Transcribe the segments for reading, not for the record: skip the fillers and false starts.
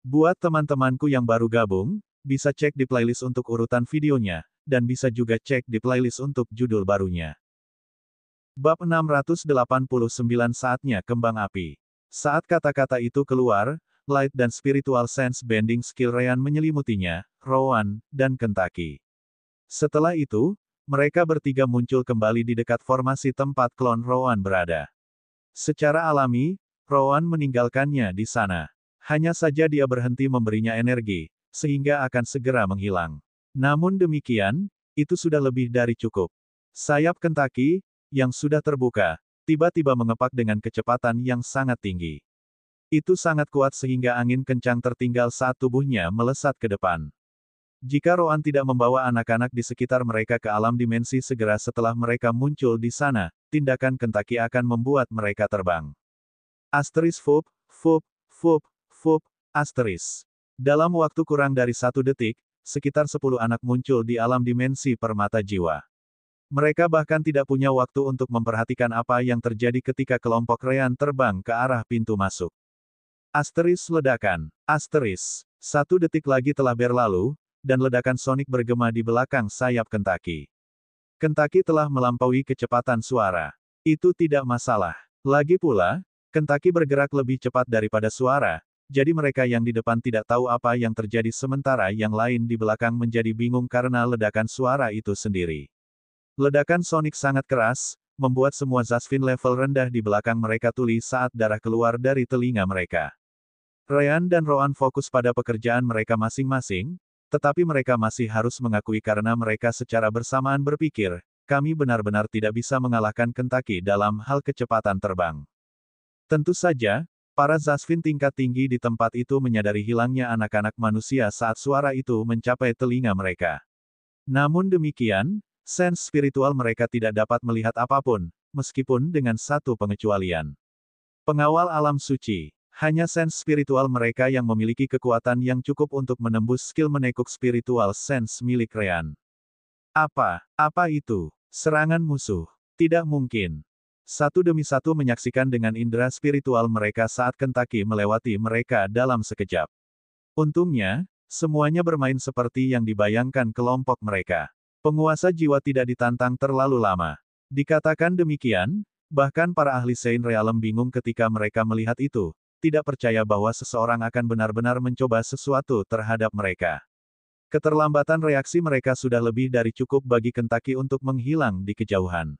Buat teman-temanku yang baru gabung, bisa cek di playlist untuk urutan videonya, dan bisa juga cek di playlist untuk judul barunya. Bab 689 Saatnya Kembang Api. Saat kata-kata itu keluar, light dan spiritual sense bending skill Ryan menyelimutinya, Rowan, dan Kentucky. Setelah itu, mereka bertiga muncul kembali di dekat formasi tempat klon Rowan berada. Secara alami, Rowan meninggalkannya di sana. Hanya saja dia berhenti memberinya energi, sehingga akan segera menghilang. Namun demikian, itu sudah lebih dari cukup. Sayap Kentucky, yang sudah terbuka, tiba-tiba mengepak dengan kecepatan yang sangat tinggi. Itu sangat kuat sehingga angin kencang tertinggal saat tubuhnya melesat ke depan. Jika Rowan tidak membawa anak-anak di sekitar mereka ke alam dimensi segera setelah mereka muncul di sana, tindakan Kentucky akan membuat mereka terbang. Asteris Fup, Fup, Fup, Fup, Asteris. Dalam waktu kurang dari 1 detik, sekitar 10 anak muncul di alam dimensi permata jiwa. Mereka bahkan tidak punya waktu untuk memperhatikan apa yang terjadi ketika kelompok Ryan terbang ke arah pintu masuk. Asteris ledakan. Asteris. 1 detik lagi telah berlalu, dan ledakan sonik bergema di belakang sayap Kentucky. Kentucky telah melampaui kecepatan suara. Itu tidak masalah. Lagi pula, Kentucky bergerak lebih cepat daripada suara, jadi mereka yang di depan tidak tahu apa yang terjadi sementara yang lain di belakang menjadi bingung karena ledakan suara itu sendiri. Ledakan sonik sangat keras, membuat semua Zasvin level rendah di belakang mereka tuli saat darah keluar dari telinga mereka. Ryan dan Rowan fokus pada pekerjaan mereka masing-masing, tetapi mereka masih harus mengakui karena mereka secara bersamaan berpikir, kami benar-benar tidak bisa mengalahkan Kentucky dalam hal kecepatan terbang. Tentu saja, para Zasvin tingkat tinggi di tempat itu menyadari hilangnya anak-anak manusia saat suara itu mencapai telinga mereka. Namun demikian, sense spiritual mereka tidak dapat melihat apapun, meskipun dengan satu pengecualian. Pengawal alam suci. Hanya sense spiritual mereka yang memiliki kekuatan yang cukup untuk menembus skill menekuk spiritual sense milik Ryan. Apa itu? Serangan musuh. Tidak mungkin. Satu demi satu menyaksikan dengan indera spiritual mereka saat Kentucky melewati mereka dalam sekejap. Untungnya, semuanya bermain seperti yang dibayangkan kelompok mereka. Penguasa jiwa tidak ditantang terlalu lama. Dikatakan demikian, bahkan para ahli Saint Realm bingung ketika mereka melihat itu, tidak percaya bahwa seseorang akan benar-benar mencoba sesuatu terhadap mereka. Keterlambatan reaksi mereka sudah lebih dari cukup bagi Kentucky untuk menghilang di kejauhan.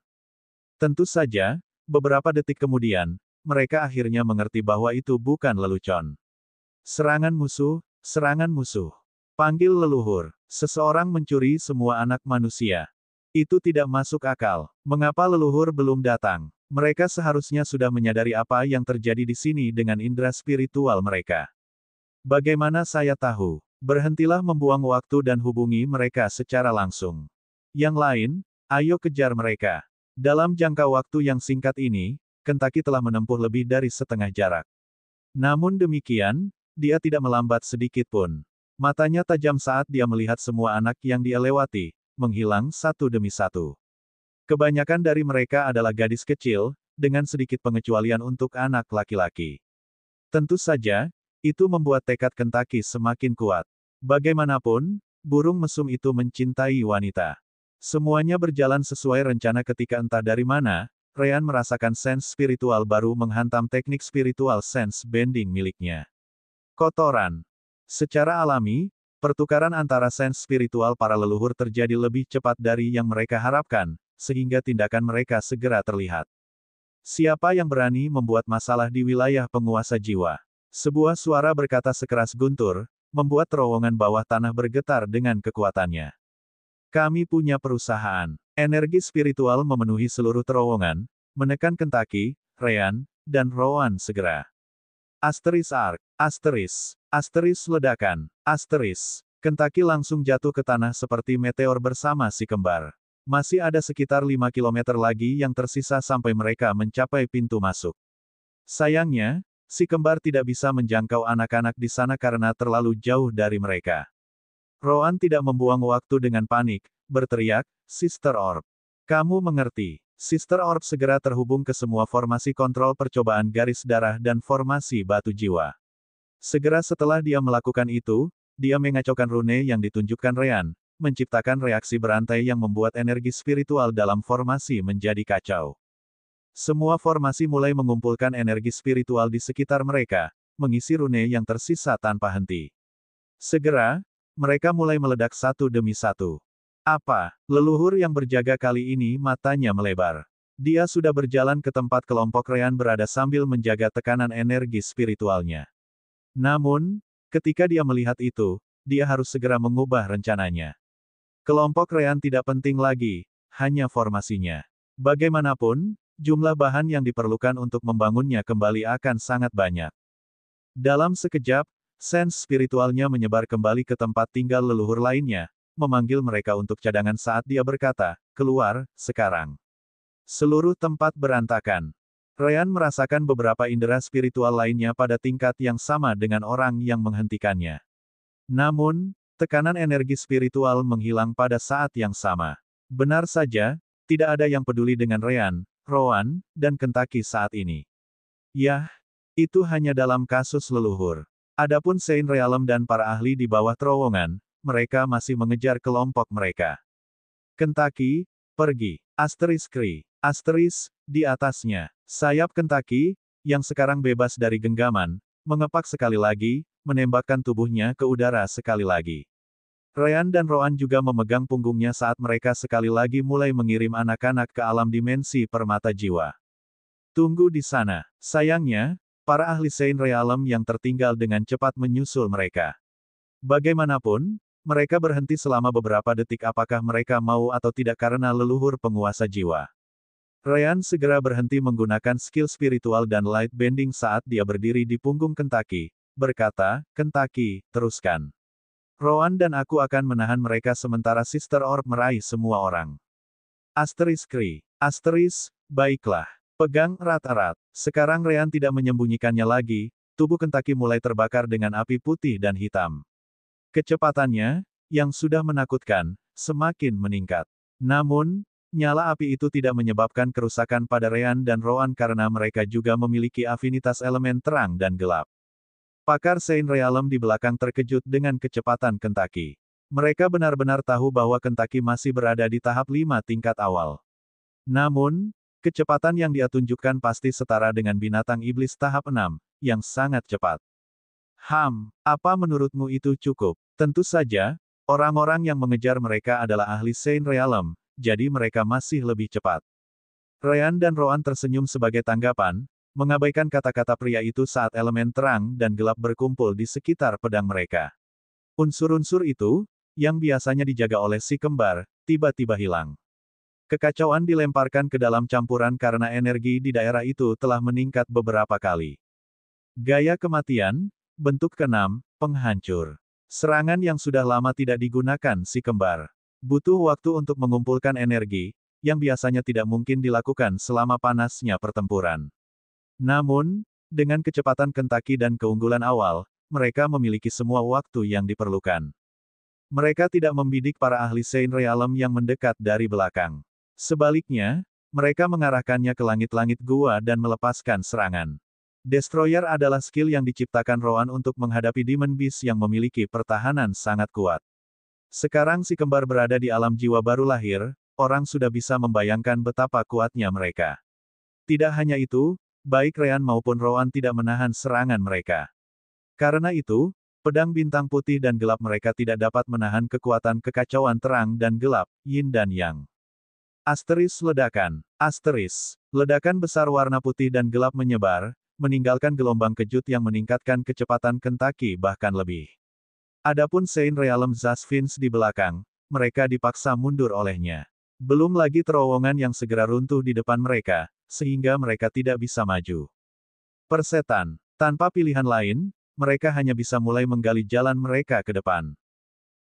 Tentu saja, beberapa detik kemudian, mereka akhirnya mengerti bahwa itu bukan lelucon. Serangan musuh, serangan musuh. Panggil leluhur. Seseorang mencuri semua anak manusia. Itu tidak masuk akal. Mengapa leluhur belum datang? Mereka seharusnya sudah menyadari apa yang terjadi di sini dengan indera spiritual mereka. Bagaimana saya tahu? Berhentilah membuang waktu dan hubungi mereka secara langsung. Yang lain, ayo kejar mereka. Dalam jangka waktu yang singkat ini, Kentucky telah menempuh lebih dari setengah jarak. Namun demikian, dia tidak melambat sedikit pun. Matanya tajam saat dia melihat semua anak yang dia lewati, menghilang satu demi satu. Kebanyakan dari mereka adalah gadis kecil, dengan sedikit pengecualian untuk anak laki-laki. Tentu saja, itu membuat tekad Kentucky semakin kuat. Bagaimanapun, burung mesum itu mencintai wanita. Semuanya berjalan sesuai rencana ketika entah dari mana, Ryan merasakan sense spiritual baru menghantam teknik spiritual sense bending miliknya. Kotoran. Secara alami, pertukaran antara sense spiritual para leluhur terjadi lebih cepat dari yang mereka harapkan, sehingga tindakan mereka segera terlihat. Siapa yang berani membuat masalah di wilayah penguasa jiwa? Sebuah suara berkata sekeras guntur, membuat terowongan bawah tanah bergetar dengan kekuatannya. Kami punya perusahaan. Energi spiritual memenuhi seluruh terowongan, menekan Kentucky, Ryan, dan Rowan segera. Asteris Arc. Asteris. Asteris ledakan. Asteris. Kentucky langsung jatuh ke tanah seperti meteor bersama si kembar. Masih ada sekitar 5 km lagi yang tersisa sampai mereka mencapai pintu masuk. Sayangnya, si kembar tidak bisa menjangkau anak-anak di sana karena terlalu jauh dari mereka. Rowan tidak membuang waktu dengan panik, berteriak, Sister Orb. Kamu mengerti. Sister Orb segera terhubung ke semua formasi kontrol percobaan garis darah dan formasi batu jiwa. Segera setelah dia melakukan itu, dia mengacaukan rune yang ditunjukkan Ryan, menciptakan reaksi berantai yang membuat energi spiritual dalam formasi menjadi kacau. Semua formasi mulai mengumpulkan energi spiritual di sekitar mereka, mengisi rune yang tersisa tanpa henti. Segera, mereka mulai meledak satu demi satu. Apa? Leluhur yang berjaga kali ini matanya melebar. Dia sudah berjalan ke tempat kelompok Ryan berada sambil menjaga tekanan energi spiritualnya. Namun, ketika dia melihat itu, dia harus segera mengubah rencananya. Kelompok Ryan tidak penting lagi, hanya formasinya. Bagaimanapun, jumlah bahan yang diperlukan untuk membangunnya kembali akan sangat banyak. Dalam sekejap, sense spiritualnya menyebar kembali ke tempat tinggal leluhur lainnya, memanggil mereka untuk cadangan saat dia berkata, "Keluar, sekarang." Seluruh tempat berantakan. Ryan merasakan beberapa indera spiritual lainnya pada tingkat yang sama dengan orang yang menghentikannya. Namun, tekanan energi spiritual menghilang pada saat yang sama. Benar saja, tidak ada yang peduli dengan Ryan, Rowan, dan Kentucky saat ini. Yah, itu hanya dalam kasus leluhur. Adapun Saint Realm dan para ahli di bawah terowongan, mereka masih mengejar kelompok mereka. Kentucky, pergi. Asteris, di atasnya. Sayap Kentucky, yang sekarang bebas dari genggaman, mengepak sekali lagi, menembakkan tubuhnya ke udara sekali lagi. Ryan dan Rowan juga memegang punggungnya saat mereka sekali lagi mulai mengirim anak-anak ke alam dimensi permata jiwa. Tunggu di sana. Sayangnya, para ahli Saint Realm yang tertinggal dengan cepat menyusul mereka. Bagaimanapun, mereka berhenti selama beberapa detik apakah mereka mau atau tidak karena leluhur penguasa jiwa. Ryan segera berhenti menggunakan skill spiritual dan light bending saat dia berdiri di punggung Kentucky, berkata, "Kentucky, teruskan. Rowan dan aku akan menahan mereka sementara Sister Orb meraih semua orang." Asteris, baiklah. Pegang erat-erat. Sekarang Ryan tidak menyembunyikannya lagi, tubuh Kentucky mulai terbakar dengan api putih dan hitam. Kecepatannya, yang sudah menakutkan, semakin meningkat. Namun, nyala api itu tidak menyebabkan kerusakan pada Ryan dan Rowan karena mereka juga memiliki afinitas elemen terang dan gelap. Pakar Saint Realm di belakang terkejut dengan kecepatan Kentucky. Mereka benar-benar tahu bahwa Kentucky masih berada di tahap 5 tingkat awal. Namun, kecepatan yang dia tunjukkan pasti setara dengan binatang iblis tahap 6, yang sangat cepat. Apa menurutmu itu cukup? Tentu saja, orang-orang yang mengejar mereka adalah ahli Saint Realm, jadi mereka masih lebih cepat. Ryan dan Rowan tersenyum sebagai tanggapan, mengabaikan kata-kata pria itu saat elemen terang dan gelap berkumpul di sekitar pedang mereka. Unsur-unsur itu, yang biasanya dijaga oleh si kembar, tiba-tiba hilang. Kekacauan dilemparkan ke dalam campuran karena energi di daerah itu telah meningkat beberapa kali. Gaya kematian, bentuk ke-6, penghancur. Serangan yang sudah lama tidak digunakan si kembar. Butuh waktu untuk mengumpulkan energi, yang biasanya tidak mungkin dilakukan selama panasnya pertempuran. Namun, dengan kecepatan Kentucky dan keunggulan awal, mereka memiliki semua waktu yang diperlukan. Mereka tidak membidik para ahli Saint Realm yang mendekat dari belakang. Sebaliknya, mereka mengarahkannya ke langit-langit gua dan melepaskan serangan. Destroyer adalah skill yang diciptakan Rowan untuk menghadapi Demon Beast yang memiliki pertahanan sangat kuat. Sekarang si kembar berada di alam jiwa baru lahir, orang sudah bisa membayangkan betapa kuatnya mereka. Tidak hanya itu, baik Ryan maupun Rowan tidak menahan serangan mereka. Karena itu, pedang bintang putih dan gelap mereka tidak dapat menahan kekuatan kekacauan terang dan gelap, yin dan yang. Ledakan. Ledakan besar warna putih dan gelap menyebar, meninggalkan gelombang kejut yang meningkatkan kecepatan Kentucky bahkan lebih. Adapun Saint Realm Zasvins di belakang, mereka dipaksa mundur olehnya. Belum lagi terowongan yang segera runtuh di depan mereka, sehingga mereka tidak bisa maju. Persetan. Tanpa pilihan lain, mereka hanya bisa mulai menggali jalan mereka ke depan.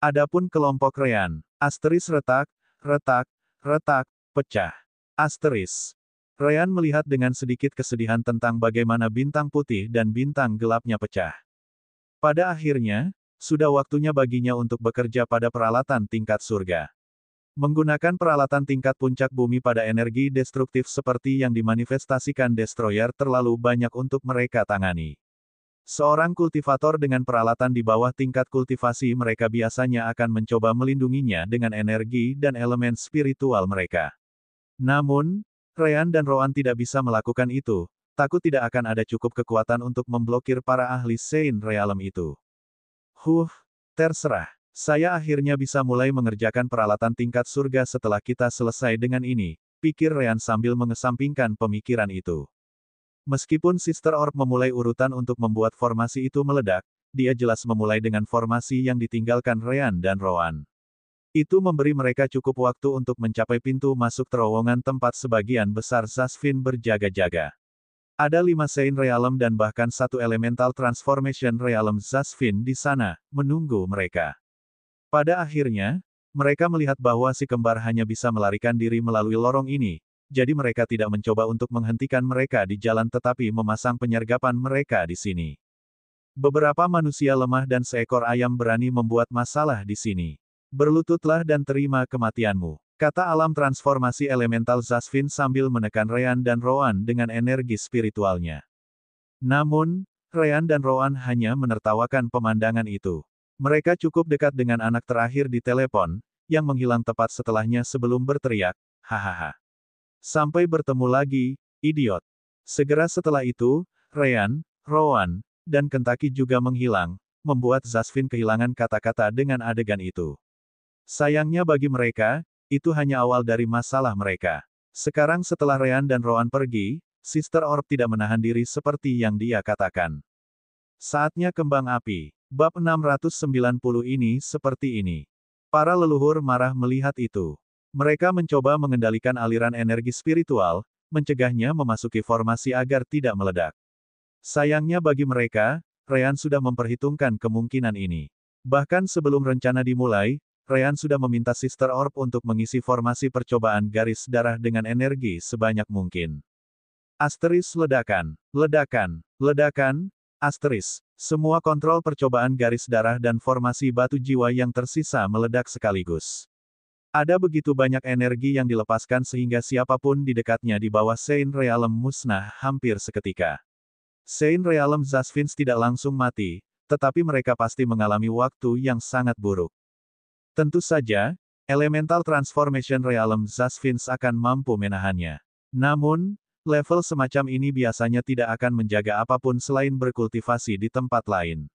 Adapun kelompok Ryan, retak, pecah. Ryan melihat dengan sedikit kesedihan tentang bagaimana bintang putih dan bintang gelapnya pecah. Pada akhirnya, sudah waktunya baginya untuk bekerja pada peralatan tingkat surga. Menggunakan peralatan tingkat puncak bumi pada energi destruktif seperti yang dimanifestasikan Destroyer terlalu banyak untuk mereka tangani. Seorang kultivator dengan peralatan di bawah tingkat kultivasi mereka biasanya akan mencoba melindunginya dengan energi dan elemen spiritual mereka. Namun, Ryan dan Roan tidak bisa melakukan itu, takut tidak akan ada cukup kekuatan untuk memblokir para ahli Saint Realm itu. Terserah. Saya akhirnya bisa mulai mengerjakan peralatan tingkat surga setelah kita selesai dengan ini, pikir Ryan sambil mengesampingkan pemikiran itu. Meskipun Sister Orb memulai urutan untuk membuat formasi itu meledak, dia jelas memulai dengan formasi yang ditinggalkan Ryan dan Roan. Itu memberi mereka cukup waktu untuk mencapai pintu masuk terowongan tempat sebagian besar Zasvin berjaga-jaga. Ada 5 Saint Realm dan bahkan 1 Elemental Transformation Realm Zasvin di sana, menunggu mereka. Pada akhirnya, mereka melihat bahwa si kembar hanya bisa melarikan diri melalui lorong ini, jadi mereka tidak mencoba untuk menghentikan mereka di jalan tetapi memasang penyergapan mereka di sini. Beberapa manusia lemah dan seekor ayam berani membuat masalah di sini. Berlututlah dan terima kematianmu, kata alam transformasi elemental Zasvin sambil menekan Ryan dan Roan dengan energi spiritualnya. Namun, Ryan dan Roan hanya menertawakan pemandangan itu. Mereka cukup dekat dengan anak terakhir di telepon, yang menghilang tepat setelahnya sebelum berteriak, hahaha. Sampai bertemu lagi, idiot. Segera setelah itu, Ryan, Roan, dan Kentucky juga menghilang, membuat Zasvin kehilangan kata-kata dengan adegan itu. Sayangnya bagi mereka, itu hanya awal dari masalah mereka. Sekarang setelah Ryan dan Roan pergi, Sister Orb tidak menahan diri seperti yang dia katakan. Saatnya kembang api. Bab 690 ini seperti ini. Para leluhur marah melihat itu. Mereka mencoba mengendalikan aliran energi spiritual, mencegahnya memasuki formasi agar tidak meledak. Sayangnya bagi mereka, Ryan sudah memperhitungkan kemungkinan ini. Bahkan sebelum rencana dimulai, Ryan sudah meminta Sister Orb untuk mengisi formasi percobaan garis darah dengan energi sebanyak mungkin. Asteris ledakan, ledakan, ledakan, asteris. Semua kontrol percobaan garis darah dan formasi batu jiwa yang tersisa meledak sekaligus. Ada begitu banyak energi yang dilepaskan sehingga siapapun di dekatnya di bawah Saint Realm musnah hampir seketika. Saint Realm Zasvins tidak langsung mati, tetapi mereka pasti mengalami waktu yang sangat buruk. Tentu saja, Elemental Transformation Realm Zasvins akan mampu menahannya. Namun, level semacam ini biasanya tidak akan menjaga apapun selain berkultivasi di tempat lain.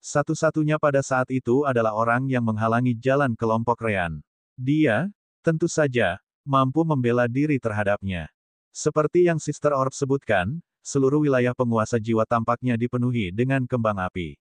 Satu-satunya pada saat itu adalah orang yang menghalangi jalan kelompok Ryan. Dia, tentu saja, mampu membela diri terhadapnya. Seperti yang Sister Orb sebutkan, seluruh wilayah penguasa jiwa tampaknya dipenuhi dengan kembang api.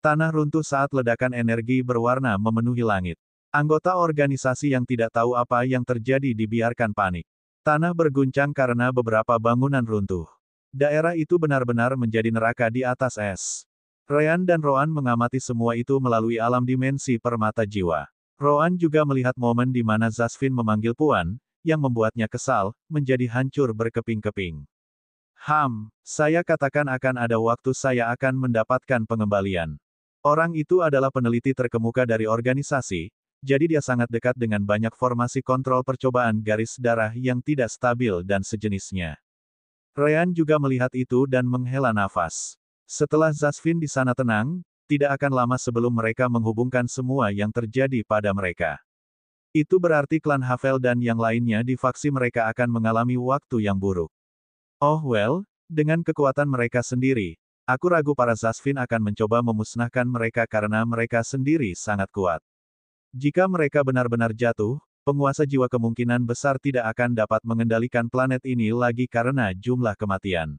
Tanah runtuh saat ledakan energi berwarna memenuhi langit. Anggota organisasi yang tidak tahu apa yang terjadi dibiarkan panik. Tanah berguncang karena beberapa bangunan runtuh. Daerah itu benar-benar menjadi neraka di atas es. Ryan dan Roan mengamati semua itu melalui alam dimensi permata jiwa. Roan juga melihat momen di mana Zasvin memanggil Puan, yang membuatnya kesal, menjadi hancur berkeping-keping. Saya katakan akan ada waktu saya akan mendapatkan pengembalian. Orang itu adalah peneliti terkemuka dari organisasi, jadi dia sangat dekat dengan banyak formasi kontrol percobaan garis darah yang tidak stabil dan sejenisnya. Ryan juga melihat itu dan menghela nafas. Setelah Zasvin di sana tenang, tidak akan lama sebelum mereka menghubungkan semua yang terjadi pada mereka. Itu berarti klan Havel dan yang lainnya di faksi mereka akan mengalami waktu yang buruk. Oh well, dengan kekuatan mereka sendiri, aku ragu para Zasvin akan mencoba memusnahkan mereka karena mereka sendiri sangat kuat. Jika mereka benar-benar jatuh, penguasa jiwa kemungkinan besar tidak akan dapat mengendalikan planet ini lagi karena jumlah kematian.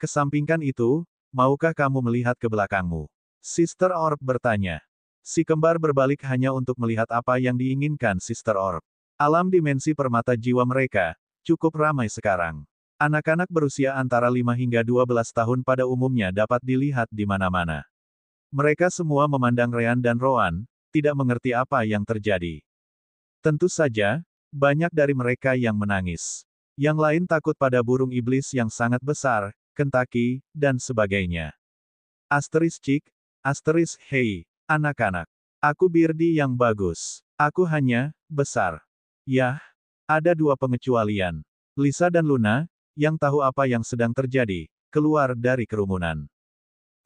Kesampingkan itu, maukah kamu melihat ke belakangmu? Sister Orb bertanya. Si kembar berbalik hanya untuk melihat apa yang diinginkan Sister Orb. Alam dimensi permata jiwa mereka, cukup ramai sekarang. Anak-anak berusia antara 5 hingga 12 tahun pada umumnya dapat dilihat di mana-mana. Mereka semua memandang Ryan dan Roan, tidak mengerti apa yang terjadi. Tentu saja, banyak dari mereka yang menangis. Yang lain takut pada burung iblis yang sangat besar, Kentucky, dan sebagainya. Hei, anak-anak. Aku Birdie yang bagus. Aku hanya, besar. Yah, ada 2 pengecualian. Lisa dan Luna, yang tahu apa yang sedang terjadi, keluar dari kerumunan.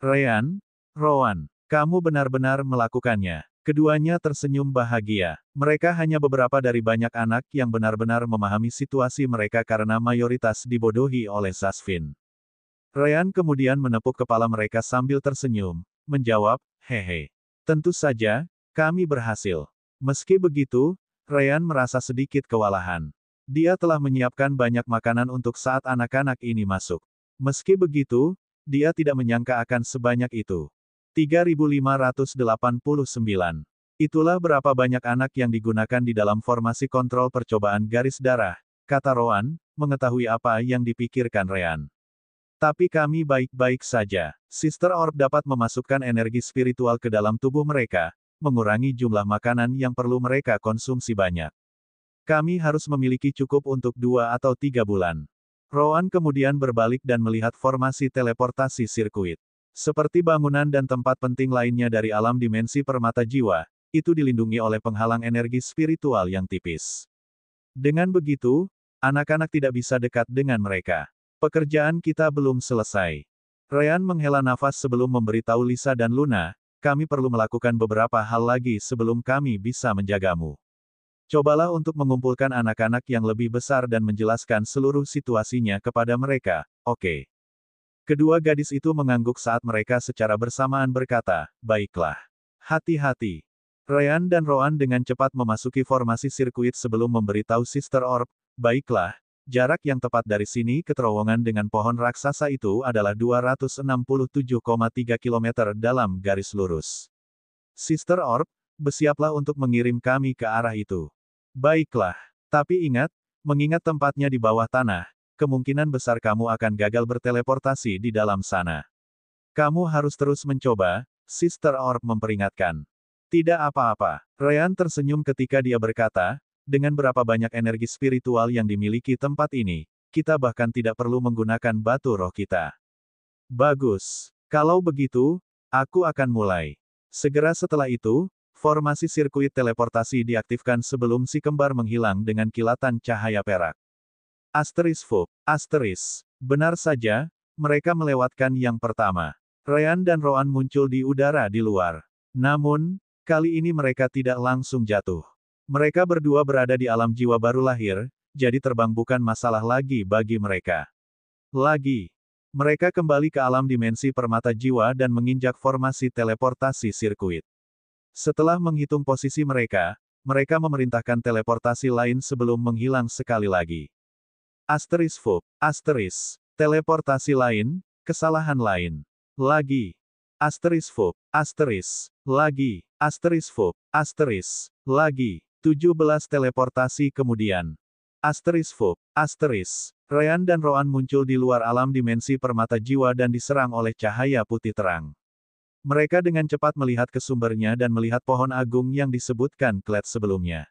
Ryan, Rowan, kamu benar-benar melakukannya. Keduanya tersenyum bahagia. Mereka hanya beberapa dari banyak anak yang benar-benar memahami situasi mereka karena mayoritas dibodohi oleh Zasvin. Ryan kemudian menepuk kepala mereka sambil tersenyum, menjawab, hehe. Tentu saja, kami berhasil. Meski begitu, Ryan merasa sedikit kewalahan. Dia telah menyiapkan banyak makanan untuk saat anak-anak ini masuk. Meski begitu, dia tidak menyangka akan sebanyak itu. 3.589. Itulah berapa banyak anak yang digunakan di dalam formasi kontrol percobaan garis darah, kata Rowan, mengetahui apa yang dipikirkan Ryan. Tapi kami baik-baik saja. Sister Orb dapat memasukkan energi spiritual ke dalam tubuh mereka, mengurangi jumlah makanan yang perlu mereka konsumsi banyak. Kami harus memiliki cukup untuk 2 atau 3 bulan. Rowan kemudian berbalik dan melihat formasi teleportasi sirkuit. Seperti bangunan dan tempat penting lainnya dari alam dimensi permata jiwa, itu dilindungi oleh penghalang energi spiritual yang tipis. Dengan begitu, anak-anak tidak bisa dekat dengan mereka. Pekerjaan kita belum selesai. Ryan menghela nafas sebelum memberitahu Lisa dan Luna, kami perlu melakukan beberapa hal lagi sebelum kami bisa menjagamu. Cobalah untuk mengumpulkan anak-anak yang lebih besar dan menjelaskan seluruh situasinya kepada mereka, oke? Kedua gadis itu mengangguk saat mereka secara bersamaan berkata, baiklah. Hati-hati. Ryan dan Rowan dengan cepat memasuki formasi sirkuit sebelum memberitahu Sister Orb, baiklah, jarak yang tepat dari sini ke terowongan dengan pohon raksasa itu adalah 267,3 km dalam garis lurus. Sister Orb, bersiaplah untuk mengirim kami ke arah itu. Baiklah. Tapi ingat, mengingat tempatnya di bawah tanah, kemungkinan besar kamu akan gagal berteleportasi di dalam sana. Kamu harus terus mencoba, Sister Orb memperingatkan. Tidak apa-apa. Ryan tersenyum ketika dia berkata, dengan berapa banyak energi spiritual yang dimiliki tempat ini, kita bahkan tidak perlu menggunakan batu roh kita. Bagus. Kalau begitu, aku akan mulai. Segera setelah itu, formasi sirkuit teleportasi diaktifkan sebelum si kembar menghilang dengan kilatan cahaya perak. Asteris. Benar saja, mereka melewatkan yang pertama. Ryan dan Rowan muncul di udara di luar. Namun, kali ini mereka tidak langsung jatuh. Mereka berdua berada di alam jiwa baru lahir, jadi terbang bukan masalah lagi bagi mereka. Mereka kembali ke alam dimensi permata jiwa dan menginjak formasi teleportasi sirkuit. Setelah menghitung posisi mereka, mereka memerintahkan teleportasi lain sebelum menghilang sekali lagi. Asteris. Teleportasi lain, kesalahan lain. Asteris. Lagi. 17 teleportasi kemudian. Asteris. Ryan dan Rowan muncul di luar alam dimensi permata jiwa dan diserang oleh cahaya putih terang. Mereka dengan cepat melihat ke sumbernya dan melihat pohon agung yang disebutkan Kled sebelumnya.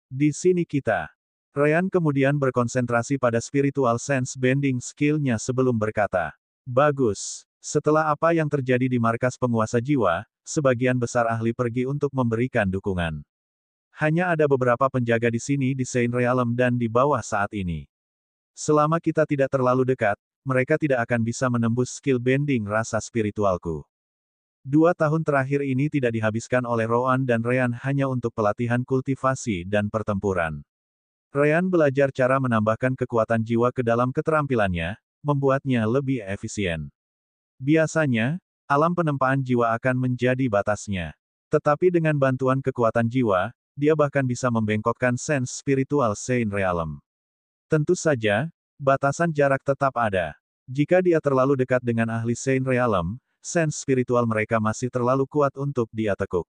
Di sini kita. Ryan kemudian berkonsentrasi pada spiritual sense bending skill-nya sebelum berkata, bagus. Setelah apa yang terjadi di markas penguasa jiwa, sebagian besar ahli pergi untuk memberikan dukungan. Hanya ada beberapa penjaga di sini di Saint Realm dan di bawah saat ini. Selama kita tidak terlalu dekat, mereka tidak akan bisa menembus skill bending rasa spiritualku. 2 tahun terakhir ini tidak dihabiskan oleh Rowan dan Ryan hanya untuk pelatihan kultivasi dan pertempuran. Ryan belajar cara menambahkan kekuatan jiwa ke dalam keterampilannya, membuatnya lebih efisien. Biasanya, alam penempaan jiwa akan menjadi batasnya. Tetapi dengan bantuan kekuatan jiwa, dia bahkan bisa membengkokkan sense spiritual Saint Realm. Tentu saja, batasan jarak tetap ada. Jika dia terlalu dekat dengan ahli Saint Realm, sense spiritual mereka masih terlalu kuat untuk dia tekuk.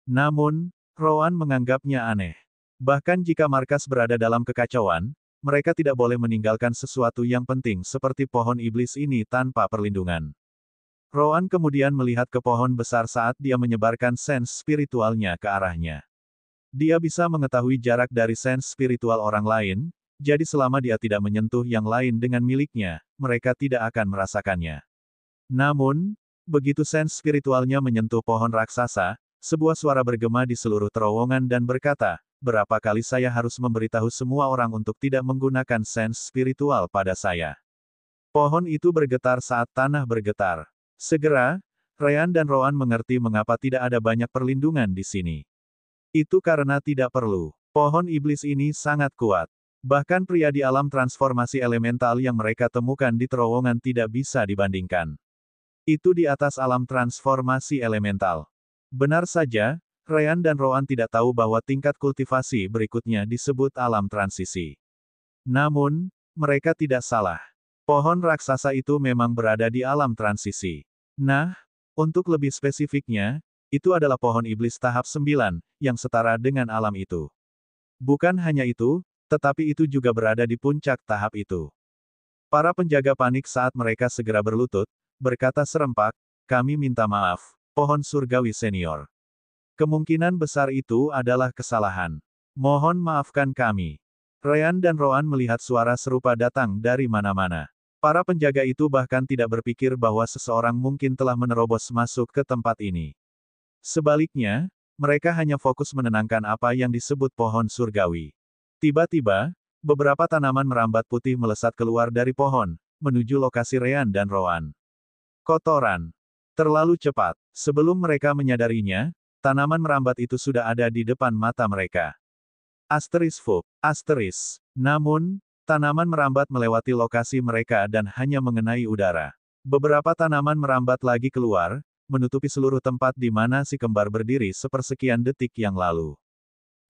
Namun, Rowan menganggapnya aneh. Bahkan jika markas berada dalam kekacauan, mereka tidak boleh meninggalkan sesuatu yang penting seperti pohon iblis ini tanpa perlindungan. Rowan kemudian melihat ke pohon besar saat dia menyebarkan sense spiritualnya ke arahnya. Dia bisa mengetahui jarak dari sense spiritual orang lain, jadi selama dia tidak menyentuh yang lain dengan miliknya, mereka tidak akan merasakannya. Namun, begitu sense spiritualnya menyentuh pohon raksasa, sebuah suara bergema di seluruh terowongan dan berkata, berapa kali saya harus memberitahu semua orang untuk tidak menggunakan sense spiritual pada saya. Pohon itu bergetar saat tanah bergetar. Segera, Ryan dan Rowan mengerti mengapa tidak ada banyak perlindungan di sini. Itu karena tidak perlu. Pohon iblis ini sangat kuat. Bahkan pria di alam transformasi elemental yang mereka temukan di terowongan tidak bisa dibandingkan. Itu di atas alam transformasi elemental. Benar saja, Ryan dan Rowan tidak tahu bahwa tingkat kultivasi berikutnya disebut alam transisi. Namun, mereka tidak salah. Pohon raksasa itu memang berada di alam transisi. Nah, untuk lebih spesifiknya, itu adalah pohon iblis tahap 9, yang setara dengan alam itu. Bukan hanya itu, tetapi itu juga berada di puncak tahap itu. Para penjaga panik saat mereka segera berlutut, berkata serempak, kami minta maaf, pohon surgawi senior. Kemungkinan besar itu adalah kesalahan. Mohon maafkan kami. Ryan dan Rowan melihat suara serupa datang dari mana-mana. Para penjaga itu bahkan tidak berpikir bahwa seseorang mungkin telah menerobos masuk ke tempat ini. Sebaliknya, mereka hanya fokus menenangkan apa yang disebut pohon surgawi. Tiba-tiba, beberapa tanaman merambat putih melesat keluar dari pohon, menuju lokasi Ryan dan Rowan. Kotoran. Terlalu cepat. Sebelum mereka menyadarinya, tanaman merambat itu sudah ada di depan mata mereka. Asteris. Namun, tanaman merambat melewati lokasi mereka dan hanya mengenai udara. Beberapa tanaman merambat lagi keluar, menutupi seluruh tempat di mana si kembar berdiri sepersekian detik yang lalu.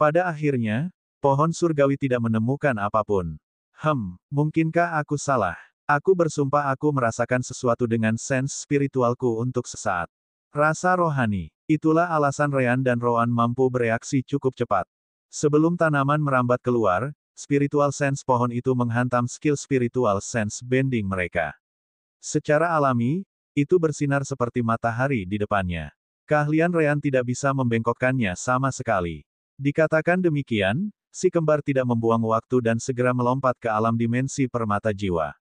Pada akhirnya, pohon surgawi tidak menemukan apapun. Mungkinkah aku salah? Aku bersumpah aku merasakan sesuatu dengan sense spiritualku untuk sesaat. Rasa rohani. Itulah alasan Ryan dan Rowan mampu bereaksi cukup cepat. Sebelum tanaman merambat keluar, spiritual sense pohon itu menghantam skill spiritual sense bending mereka. Secara alami, itu bersinar seperti matahari di depannya. Keahlian Ryan tidak bisa membengkokkannya sama sekali. Dikatakan demikian, si kembar tidak membuang waktu dan segera melompat ke alam dimensi permata jiwa.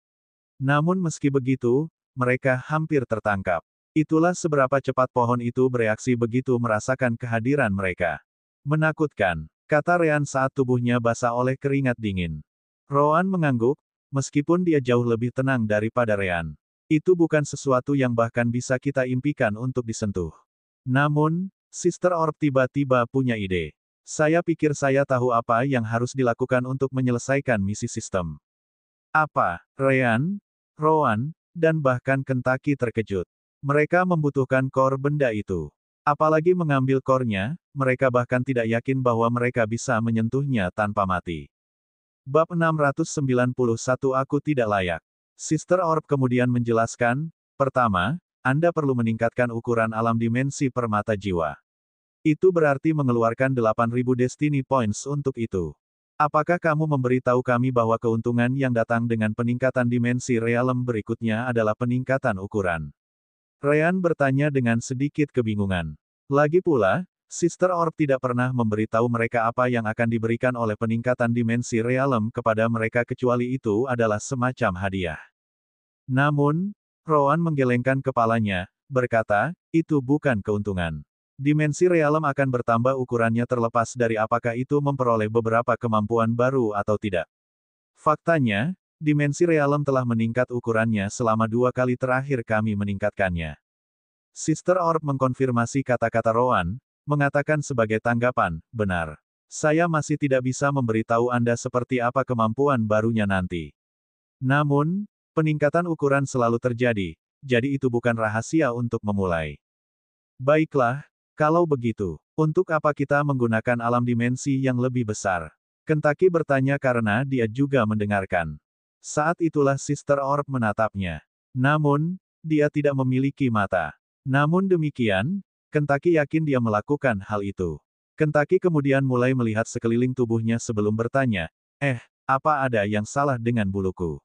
Namun meski begitu, mereka hampir tertangkap. Itulah seberapa cepat pohon itu bereaksi begitu merasakan kehadiran mereka. Menakutkan, kata Ryan saat tubuhnya basah oleh keringat dingin. Rowan mengangguk, meskipun dia jauh lebih tenang daripada Ryan. Itu bukan sesuatu yang bahkan bisa kita impikan untuk disentuh. Namun, Sister Orb tiba-tiba punya ide. Saya pikir saya tahu apa yang harus dilakukan untuk menyelesaikan misi sistem. Apa? Ryan, Rowan, dan bahkan Kentucky terkejut. Mereka membutuhkan core benda itu. Apalagi mengambil core-nya, mereka bahkan tidak yakin bahwa mereka bisa menyentuhnya tanpa mati. Bab 691 Aku tidak layak. Sister Orb kemudian menjelaskan, pertama, Anda perlu meningkatkan ukuran alam dimensi permata jiwa. Itu berarti mengeluarkan 8.000 Destiny Points untuk itu. Apakah kamu memberitahu kami bahwa keuntungan yang datang dengan peningkatan dimensi realem berikutnya adalah peningkatan ukuran? Ryan bertanya dengan sedikit kebingungan. Lagi pula, Sister Orb tidak pernah memberitahu mereka apa yang akan diberikan oleh peningkatan dimensi realem kepada mereka kecuali itu adalah semacam hadiah. Namun, Rowan menggelengkan kepalanya, berkata, itu bukan keuntungan. Dimensi realem akan bertambah ukurannya terlepas dari apakah itu memperoleh beberapa kemampuan baru atau tidak. Faktanya, dimensi realem telah meningkat ukurannya selama 2 kali terakhir kami meningkatkannya. Sister Orb mengkonfirmasi kata-kata Rowan, mengatakan sebagai tanggapan, benar. Saya masih tidak bisa memberitahu Anda seperti apa kemampuan barunya nanti. Namun, peningkatan ukuran selalu terjadi, jadi itu bukan rahasia untuk memulai. Baiklah, kalau begitu, untuk apa kita menggunakan alam dimensi yang lebih besar? Kentucky bertanya karena dia juga mendengarkan. Saat itulah Sister Orb menatapnya. Namun, dia tidak memiliki mata. Namun demikian, Kentucky yakin dia melakukan hal itu. Kentucky kemudian mulai melihat sekeliling tubuhnya sebelum bertanya, apa ada yang salah dengan buluku?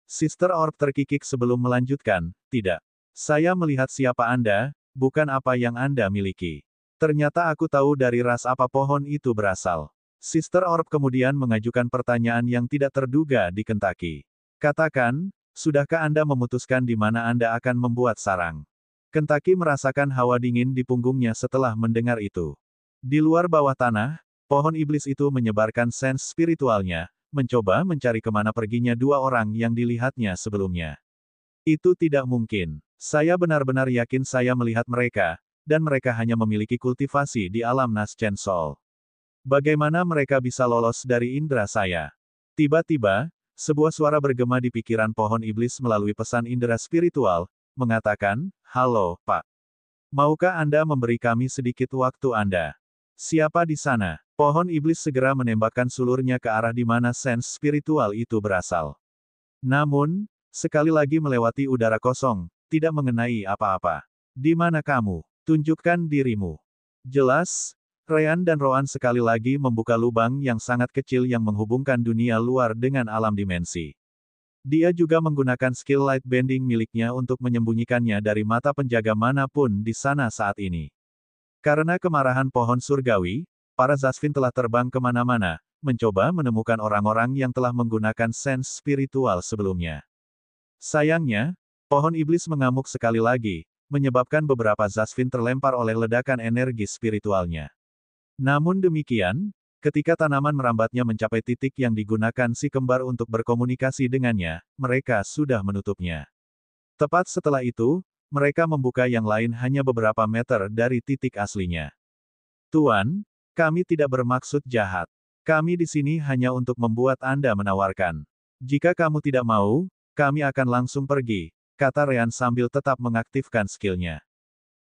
Sister Orb terkikik sebelum melanjutkan, tidak. Saya melihat siapa Anda, bukan apa yang Anda miliki. Ternyata aku tahu dari ras apa pohon itu berasal. Sister Orb kemudian mengajukan pertanyaan yang tidak terduga di Kentucky. Katakan, sudahkah Anda memutuskan di mana Anda akan membuat sarang? Kentucky merasakan hawa dingin di punggungnya setelah mendengar itu. Di luar bawah tanah, pohon iblis itu menyebarkan sense spiritualnya, mencoba mencari kemana perginya dua orang yang dilihatnya sebelumnya. Itu tidak mungkin. Saya benar-benar yakin saya melihat mereka, dan mereka hanya memiliki kultivasi di alam Naschen Soul. Bagaimana mereka bisa lolos dari indera saya? Tiba-tiba, sebuah suara bergema di pikiran pohon iblis melalui pesan indera spiritual, mengatakan, "Halo, Pak. Maukah Anda memberi kami sedikit waktu Anda?" Siapa di sana? Pohon iblis segera menembakkan sulurnya ke arah di mana sense spiritual itu berasal. Namun, sekali lagi melewati udara kosong, tidak mengenai apa-apa. Di mana kamu? Tunjukkan dirimu. Jelas, Ryan dan Roan sekali lagi membuka lubang yang sangat kecil yang menghubungkan dunia luar dengan alam dimensi. Dia juga menggunakan skill light bending miliknya untuk menyembunyikannya dari mata penjaga manapun di sana saat ini. Karena kemarahan pohon surgawi, para Zasvin telah terbang kemana-mana, mencoba menemukan orang-orang yang telah menggunakan sense spiritual sebelumnya. Sayangnya, pohon iblis mengamuk sekali lagi, menyebabkan beberapa Zasvin terlempar oleh ledakan energi spiritualnya. Namun demikian, ketika tanaman merambatnya mencapai titik yang digunakan si kembar untuk berkomunikasi dengannya, mereka sudah menutupnya. Tepat setelah itu, mereka membuka yang lain hanya beberapa meter dari titik aslinya. Tuan, kami tidak bermaksud jahat. Kami di sini hanya untuk membuat Anda menawarkan. Jika kamu tidak mau, kami akan langsung pergi, kata Ryan sambil tetap mengaktifkan skillnya.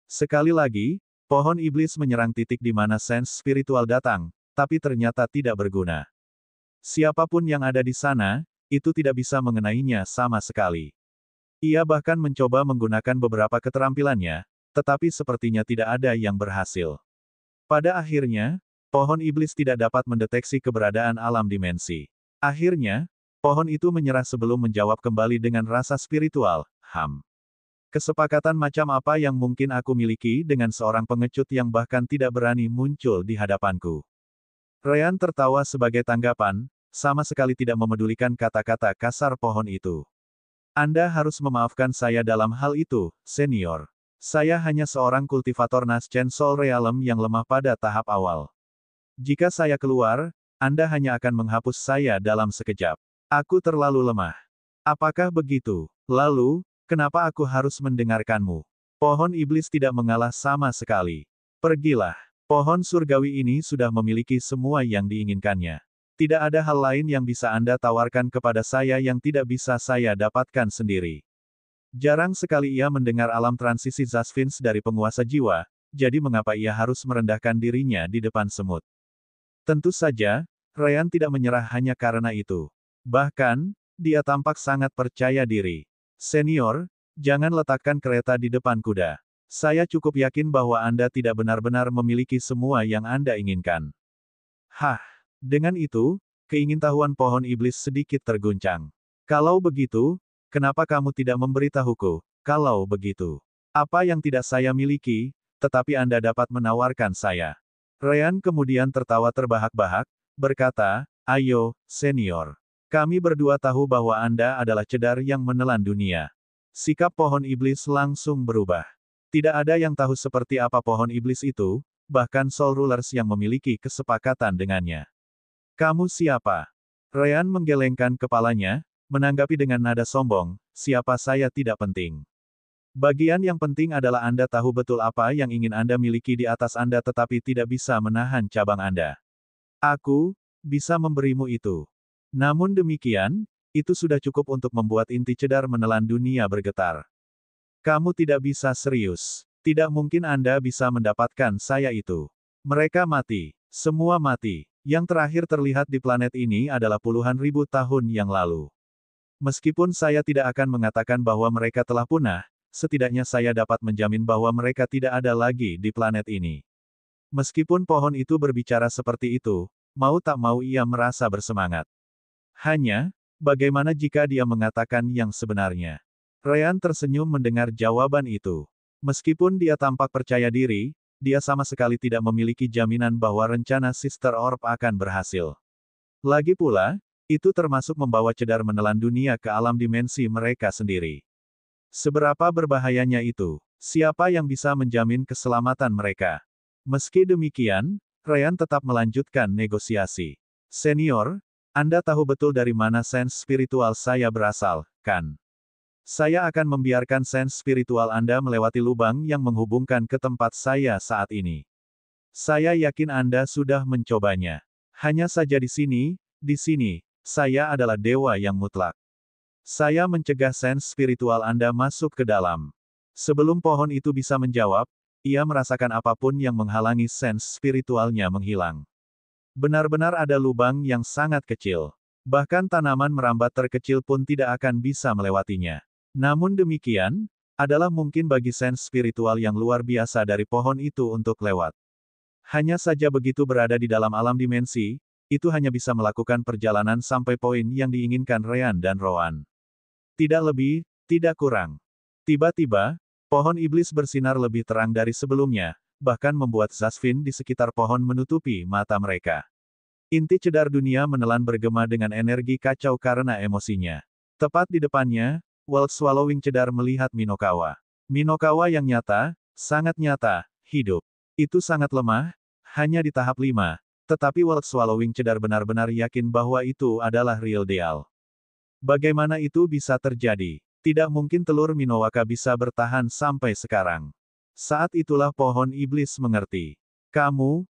Sekali lagi, pohon iblis menyerang titik di mana sense spiritual datang, tapi ternyata tidak berguna. Siapapun yang ada di sana, itu tidak bisa mengenainya sama sekali. Ia bahkan mencoba menggunakan beberapa keterampilannya, tetapi sepertinya tidak ada yang berhasil. Pada akhirnya, pohon iblis tidak dapat mendeteksi keberadaan alam dimensi. Akhirnya, pohon itu menyerah sebelum menjawab kembali dengan rasa spiritual, Kesepakatan macam apa yang mungkin aku miliki dengan seorang pengecut yang bahkan tidak berani muncul di hadapanku? Ryan tertawa sebagai tanggapan, sama sekali tidak memedulikan kata-kata kasar pohon itu. Anda harus memaafkan saya dalam hal itu, senior. Saya hanya seorang kultivator Naschen Soul Realm yang lemah pada tahap awal. Jika saya keluar, Anda hanya akan menghapus saya dalam sekejap. Aku terlalu lemah. Apakah begitu? Lalu, kenapa aku harus mendengarkanmu? Pohon iblis tidak mengalah sama sekali. Pergilah. Pohon surgawi ini sudah memiliki semua yang diinginkannya. Tidak ada hal lain yang bisa Anda tawarkan kepada saya yang tidak bisa saya dapatkan sendiri. Jarang sekali ia mendengar alam transisi Zasvins dari penguasa jiwa, jadi mengapa ia harus merendahkan dirinya di depan semut? Tentu saja, Ryan tidak menyerah hanya karena itu. Bahkan, dia tampak sangat percaya diri. Senior, jangan letakkan kereta di depan kuda. Saya cukup yakin bahwa Anda tidak benar-benar memiliki semua yang Anda inginkan. Hah, dengan itu, keingintahuan pohon iblis sedikit terguncang. Kalau begitu, kenapa kamu tidak memberitahuku? Kalau begitu, apa yang tidak saya miliki, tetapi Anda dapat menawarkan saya? Ryan kemudian tertawa terbahak-bahak, berkata, "Ayo, senior. Kami berdua tahu bahwa Anda adalah cedar yang menelan dunia." Sikap pohon iblis langsung berubah. Tidak ada yang tahu seperti apa pohon iblis itu, bahkan Soul Rulers yang memiliki kesepakatan dengannya. Kamu siapa? Ryan menggelengkan kepalanya, menanggapi dengan nada sombong, siapa saya tidak penting. Bagian yang penting adalah Anda tahu betul apa yang ingin Anda miliki di atas Anda tetapi tidak bisa menahan cabang Anda. Aku bisa memberimu itu. Namun demikian, itu sudah cukup untuk membuat inti cedar menelan dunia bergetar. Kamu tidak bisa serius. Tidak mungkin Anda bisa mendapatkan saya itu. Mereka mati. Semua mati. Yang terakhir terlihat di planet ini adalah puluhan ribu tahun yang lalu. Meskipun saya tidak akan mengatakan bahwa mereka telah punah, setidaknya saya dapat menjamin bahwa mereka tidak ada lagi di planet ini. Meskipun pohon itu berbicara seperti itu, mau tak mau ia merasa bersemangat. Hanya, bagaimana jika dia mengatakan yang sebenarnya? Ryan tersenyum mendengar jawaban itu. Meskipun dia tampak percaya diri, dia sama sekali tidak memiliki jaminan bahwa rencana Sister Orb akan berhasil. Lagi pula, itu termasuk membawa cedar menelan dunia ke alam dimensi mereka sendiri. Seberapa berbahayanya itu? Siapa yang bisa menjamin keselamatan mereka? Meski demikian, Ryan tetap melanjutkan negosiasi. Senior, Anda tahu betul dari mana sense spiritual saya berasal, kan? Saya akan membiarkan sense spiritual Anda melewati lubang yang menghubungkan ke tempat saya saat ini. Saya yakin Anda sudah mencobanya. Hanya saja di sini, saya adalah dewa yang mutlak. Saya mencegah sense spiritual Anda masuk ke dalam. Sebelum pohon itu bisa menjawab, ia merasakan apapun yang menghalangi sense spiritualnya menghilang. Benar-benar ada lubang yang sangat kecil. Bahkan tanaman merambat terkecil pun tidak akan bisa melewatinya. Namun demikian, adalah mungkin bagi sense spiritual yang luar biasa dari pohon itu untuk lewat. Hanya saja begitu berada di dalam alam dimensi, itu hanya bisa melakukan perjalanan sampai poin yang diinginkan Ryan dan Rowan. Tidak lebih, tidak kurang. Tiba-tiba, pohon iblis bersinar lebih terang dari sebelumnya, bahkan membuat Zasvin di sekitar pohon menutupi mata mereka. Inti cedar dunia menelan bergema dengan energi kacau karena emosinya. Tepat di depannya, World Swallowing cedar melihat Minokawa. Minokawa yang nyata, sangat nyata, hidup. Itu sangat lemah, hanya di tahap 5, tetapi World Swallowing cedar benar-benar yakin bahwa itu adalah real deal. Bagaimana itu bisa terjadi? Tidak mungkin telur Minowaka bisa bertahan sampai sekarang. Saat itulah pohon iblis mengerti. Kamu,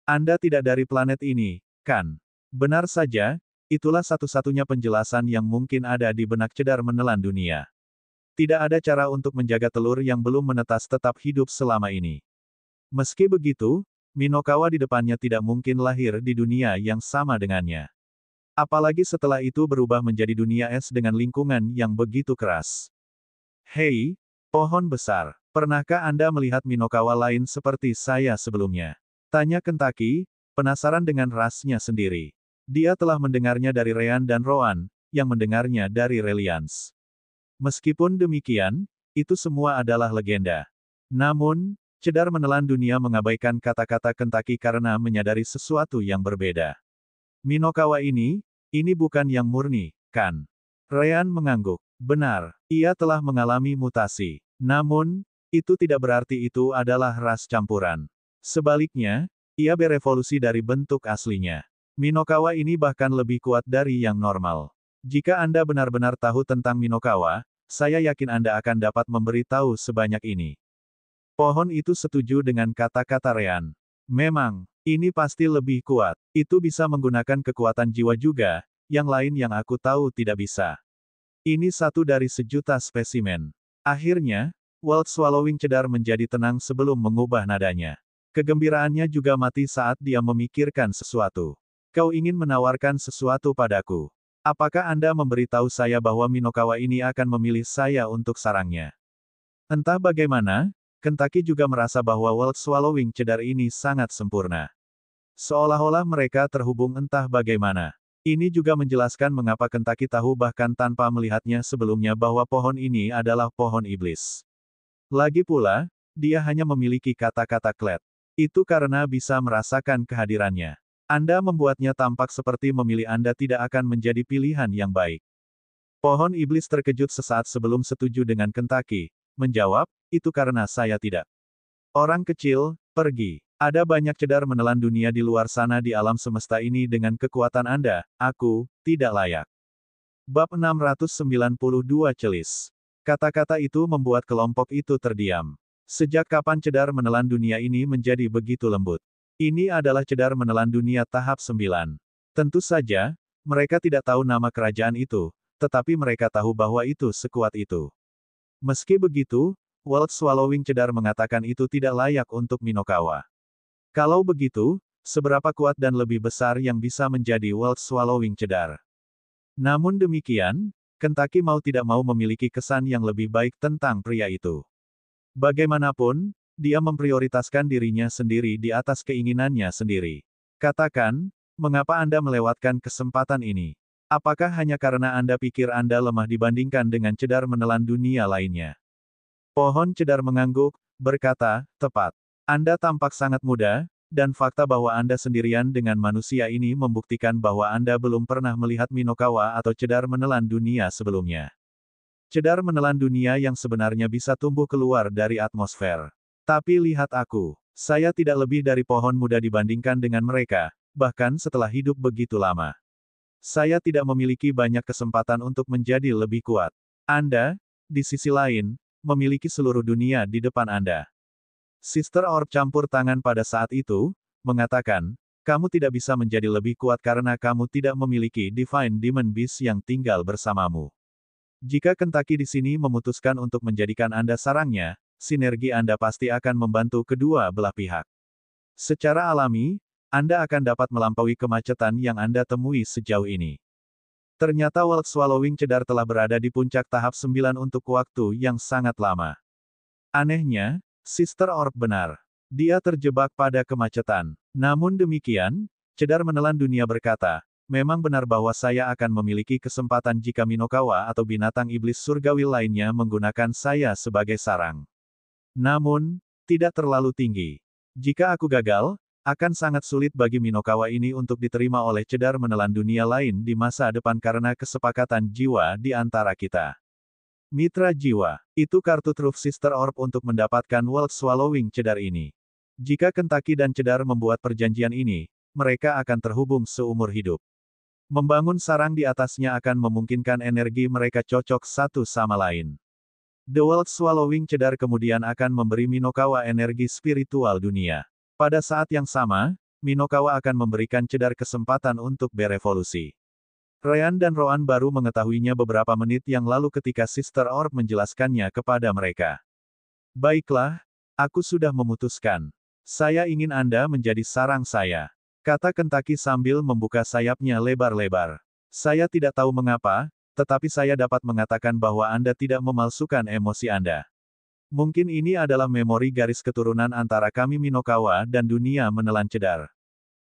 Anda tidak dari planet ini, kan? Benar saja, itulah satu-satunya penjelasan yang mungkin ada di benak cedar menelan dunia. Tidak ada cara untuk menjaga telur yang belum menetas tetap hidup selama ini. Meski begitu, Minokawa di depannya tidak mungkin lahir di dunia yang sama dengannya. Apalagi setelah itu berubah menjadi dunia es dengan lingkungan yang begitu keras. Hei, pohon besar. Pernahkah Anda melihat Minokawa lain seperti saya sebelumnya? Tanya Kentaki, penasaran dengan rasnya sendiri. Dia telah mendengarnya dari Ryan dan Rowan, yang mendengarnya dari Reliance. Meskipun demikian, itu semua adalah legenda. Namun, cedar menelan dunia mengabaikan kata-kata Kentaki karena menyadari sesuatu yang berbeda. Minokawa ini bukan yang murni, kan? Ryan mengangguk. Benar, ia telah mengalami mutasi. Namun, itu tidak berarti itu adalah ras campuran. Sebaliknya, ia berevolusi dari bentuk aslinya. Minokawa ini bahkan lebih kuat dari yang normal. Jika Anda benar-benar tahu tentang Minokawa, saya yakin Anda akan dapat memberitahu sebanyak ini. Pohon itu setuju dengan kata-kata Ryan. Memang, ini pasti lebih kuat. Itu bisa menggunakan kekuatan jiwa juga, yang lain yang aku tahu tidak bisa. Ini satu dari sejuta spesimen. Akhirnya, World Swallowing cedar menjadi tenang sebelum mengubah nadanya. Kegembiraannya juga mati saat dia memikirkan sesuatu. Kau ingin menawarkan sesuatu padaku. Apakah Anda memberitahu saya bahwa Minokawa ini akan memilih saya untuk sarangnya? Entah bagaimana, Kentaki juga merasa bahwa World Swallowing cedar ini sangat sempurna. Seolah-olah mereka terhubung entah bagaimana. Ini juga menjelaskan mengapa Kentaki tahu bahkan tanpa melihatnya sebelumnya bahwa pohon ini adalah pohon iblis. Lagi pula, dia hanya memiliki kata-kata Klet. Itu karena bisa merasakan kehadirannya. Anda membuatnya tampak seperti memilih Anda tidak akan menjadi pilihan yang baik. Pohon iblis terkejut sesaat sebelum setuju dengan Kentaki, menjawab, itu karena saya tidak. Orang kecil, pergi. Ada banyak cedar menelan dunia di luar sana di alam semesta ini dengan kekuatan Anda, aku, tidak layak. Bab 692 Celis. Kata-kata itu membuat kelompok itu terdiam. Sejak kapan cedar menelan dunia ini menjadi begitu lembut? Ini adalah cedar menelan dunia tahap 9. Tentu saja, mereka tidak tahu nama kerajaan itu, tetapi mereka tahu bahwa itu sekuat itu. Meski begitu, World Swallowing cedar mengatakan itu tidak layak untuk Minokawa. Kalau begitu, seberapa kuat dan lebih besar yang bisa menjadi World Swallowing cedar? Namun demikian, Kentaki mau tidak mau memiliki kesan yang lebih baik tentang pria itu. Bagaimanapun, dia memprioritaskan dirinya sendiri di atas keinginannya sendiri. Katakan, mengapa Anda melewatkan kesempatan ini? Apakah hanya karena Anda pikir Anda lemah dibandingkan dengan cedar menelan dunia lainnya? Pohon cedar mengangguk, berkata, tepat. Anda tampak sangat muda, dan fakta bahwa Anda sendirian dengan manusia ini membuktikan bahwa Anda belum pernah melihat Minokawa atau cedar menelan dunia sebelumnya. Cedar menelan dunia yang sebenarnya bisa tumbuh keluar dari atmosfer. Tapi lihat aku. Saya tidak lebih dari pohon muda dibandingkan dengan mereka, bahkan setelah hidup begitu lama. Saya tidak memiliki banyak kesempatan untuk menjadi lebih kuat. Anda, di sisi lain, memiliki seluruh dunia di depan Anda. Sister Orb campur tangan pada saat itu, mengatakan, kamu tidak bisa menjadi lebih kuat karena kamu tidak memiliki Divine Demon Beast yang tinggal bersamamu. Jika Kentucky di sini memutuskan untuk menjadikan Anda sarangnya, sinergi Anda pasti akan membantu kedua belah pihak. Secara alami, Anda akan dapat melampaui kemacetan yang Anda temui sejauh ini. Ternyata World Swallowing Cedar telah berada di puncak tahap 9 untuk waktu yang sangat lama. Anehnya, Sister Orb benar. Dia terjebak pada kemacetan. Namun demikian, Cedar menelan dunia berkata, memang benar bahwa saya akan memiliki kesempatan jika Minokawa atau binatang iblis surgawi lainnya menggunakan saya sebagai sarang. Namun, tidak terlalu tinggi. Jika aku gagal, akan sangat sulit bagi Minokawa ini untuk diterima oleh Cedar menelan dunia lain di masa depan karena kesepakatan jiwa di antara kita. Mitra jiwa, itu kartu truf Sister Orb untuk mendapatkan World Swallowing Cedar ini. Jika Kentucky dan Cedar membuat perjanjian ini, mereka akan terhubung seumur hidup. Membangun sarang di atasnya akan memungkinkan energi mereka cocok satu sama lain. The World Swallowing Cedar kemudian akan memberi Minokawa energi spiritual dunia. Pada saat yang sama, Minokawa akan memberikan Cedar kesempatan untuk berevolusi. Ryan dan Roan baru mengetahuinya beberapa menit yang lalu ketika Sister Orb menjelaskannya kepada mereka. Baiklah, aku sudah memutuskan. Saya ingin Anda menjadi sarang saya, kata Kentucky sambil membuka sayapnya lebar-lebar. Saya tidak tahu mengapa, tetapi saya dapat mengatakan bahwa Anda tidak memalsukan emosi Anda. Mungkin ini adalah memori garis keturunan antara kami Minokawa dan dunia menelan Cedar.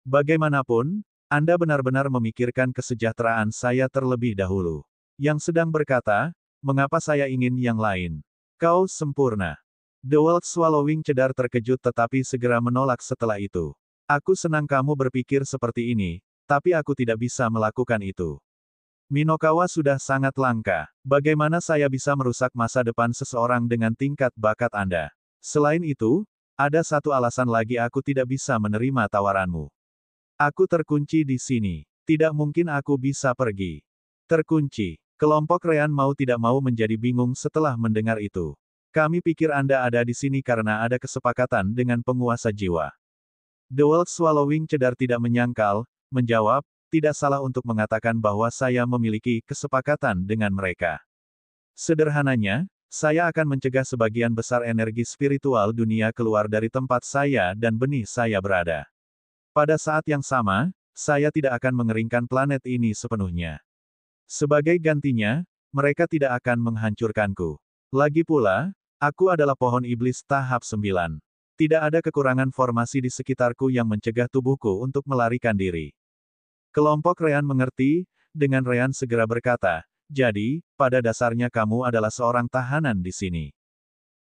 Bagaimanapun, Anda benar-benar memikirkan kesejahteraan saya terlebih dahulu. Yang sedang berkata, mengapa saya ingin yang lain? Kau sempurna. The World Swallowing Cedar terkejut tetapi segera menolak setelah itu. Aku senang kamu berpikir seperti ini, tapi aku tidak bisa melakukan itu. Minokawa sudah sangat langka. Bagaimana saya bisa merusak masa depan seseorang dengan tingkat bakat Anda? Selain itu, ada satu alasan lagi aku tidak bisa menerima tawaranmu. Aku terkunci di sini. Tidak mungkin aku bisa pergi. Terkunci. Kelompok Ryan mau tidak mau menjadi bingung setelah mendengar itu. Kami pikir Anda ada di sini karena ada kesepakatan dengan penguasa jiwa. The World Swallowing Cedar tidak menyangkal, menjawab, tidak salah untuk mengatakan bahwa saya memiliki kesepakatan dengan mereka. Sederhananya, saya akan mencegah sebagian besar energi spiritual dunia keluar dari tempat saya dan benih saya berada. Pada saat yang sama, saya tidak akan mengeringkan planet ini sepenuhnya. Sebagai gantinya, mereka tidak akan menghancurkanku. Lagi pula, aku adalah pohon iblis tahap 9. Tidak ada kekurangan formasi di sekitarku yang mencegah tubuhku untuk melarikan diri. Kelompok Ryan mengerti, dengan Ryan segera berkata, jadi, pada dasarnya kamu adalah seorang tahanan di sini.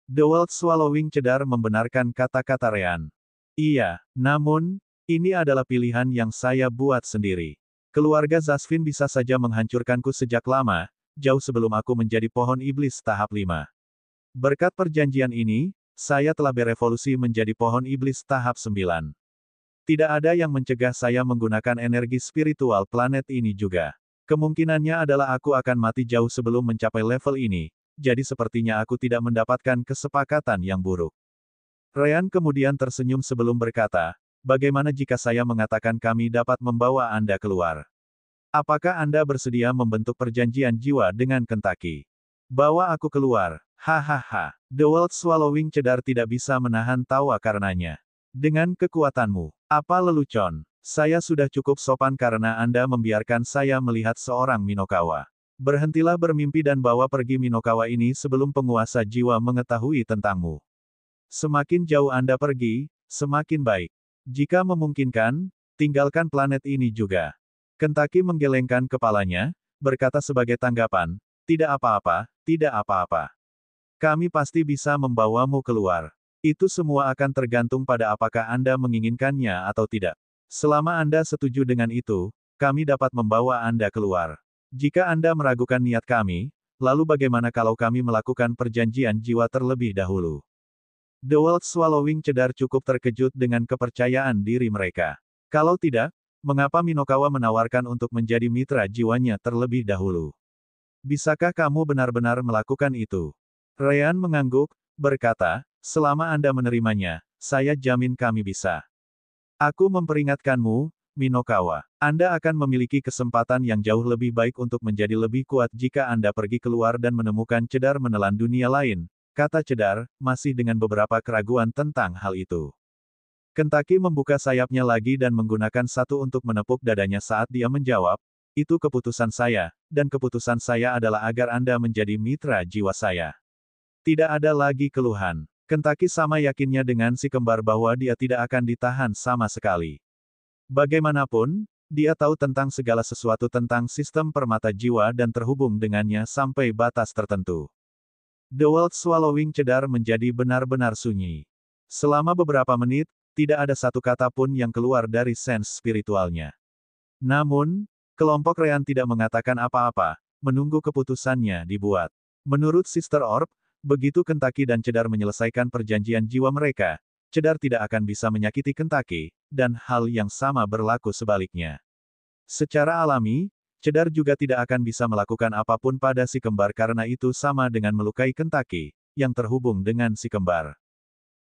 The World Swallowing Cedar membenarkan kata-kata Ryan. Iya, namun, ini adalah pilihan yang saya buat sendiri. Keluarga Zasvin bisa saja menghancurkanku sejak lama, jauh sebelum aku menjadi pohon iblis tahap 5. Berkat perjanjian ini, saya telah berevolusi menjadi pohon iblis tahap 9. Tidak ada yang mencegah saya menggunakan energi spiritual planet ini juga. Kemungkinannya adalah aku akan mati jauh sebelum mencapai level ini, jadi sepertinya aku tidak mendapatkan kesepakatan yang buruk. Ryan kemudian tersenyum sebelum berkata, bagaimana jika saya mengatakan kami dapat membawa Anda keluar? Apakah Anda bersedia membentuk perjanjian jiwa dengan Kentucky? Bawa aku keluar, hahaha. The World Swallowing Cedar tidak bisa menahan tawa karenanya. Dengan kekuatanmu, apa lelucon? Saya sudah cukup sopan karena Anda membiarkan saya melihat seorang Minokawa. Berhentilah bermimpi dan bawa pergi Minokawa ini sebelum penguasa jiwa mengetahui tentangmu. Semakin jauh Anda pergi, semakin baik. Jika memungkinkan, tinggalkan planet ini juga. Kentucky menggelengkan kepalanya, berkata sebagai tanggapan, tidak apa-apa, tidak apa-apa. Kami pasti bisa membawamu keluar. Itu semua akan tergantung pada apakah Anda menginginkannya atau tidak. Selama Anda setuju dengan itu, kami dapat membawa Anda keluar. Jika Anda meragukan niat kami, lalu bagaimana kalau kami melakukan perjanjian jiwa terlebih dahulu? The World Swallowing Cedar cukup terkejut dengan kepercayaan diri mereka. Kalau tidak, Mengapa Minokawa menawarkan untuk menjadi mitra jiwanya terlebih dahulu? Bisakah kamu benar-benar melakukan itu? Ryan mengangguk, berkata, selama Anda menerimanya, saya jamin kami bisa. Aku memperingatkanmu, Minokawa. Anda akan memiliki kesempatan yang jauh lebih baik untuk menjadi lebih kuat jika Anda pergi keluar dan menemukan cedar menelan dunia lain, kata cedar, masih dengan beberapa keraguan tentang hal itu. Kentucky membuka sayapnya lagi dan menggunakan satu untuk menepuk dadanya saat dia menjawab, itu keputusan saya, dan keputusan saya adalah agar Anda menjadi mitra jiwa saya. Tidak ada lagi keluhan. Kentucky sama yakinnya dengan si kembar bahwa dia tidak akan ditahan sama sekali. Bagaimanapun, dia tahu tentang segala sesuatu tentang sistem permata jiwa dan terhubung dengannya sampai batas tertentu. The World Swallowing cedar menjadi benar-benar sunyi. Selama beberapa menit, tidak ada satu kata pun yang keluar dari sense spiritualnya. Namun, kelompok Ryan tidak mengatakan apa-apa, menunggu keputusannya dibuat. Menurut Sister Orb, begitu Kentucky dan Cedar menyelesaikan perjanjian jiwa mereka, Cedar tidak akan bisa menyakiti Kentucky, dan hal yang sama berlaku sebaliknya. Secara alami, Cedar juga tidak akan bisa melakukan apapun pada si kembar karena itu sama dengan melukai Kentucky, yang terhubung dengan si kembar.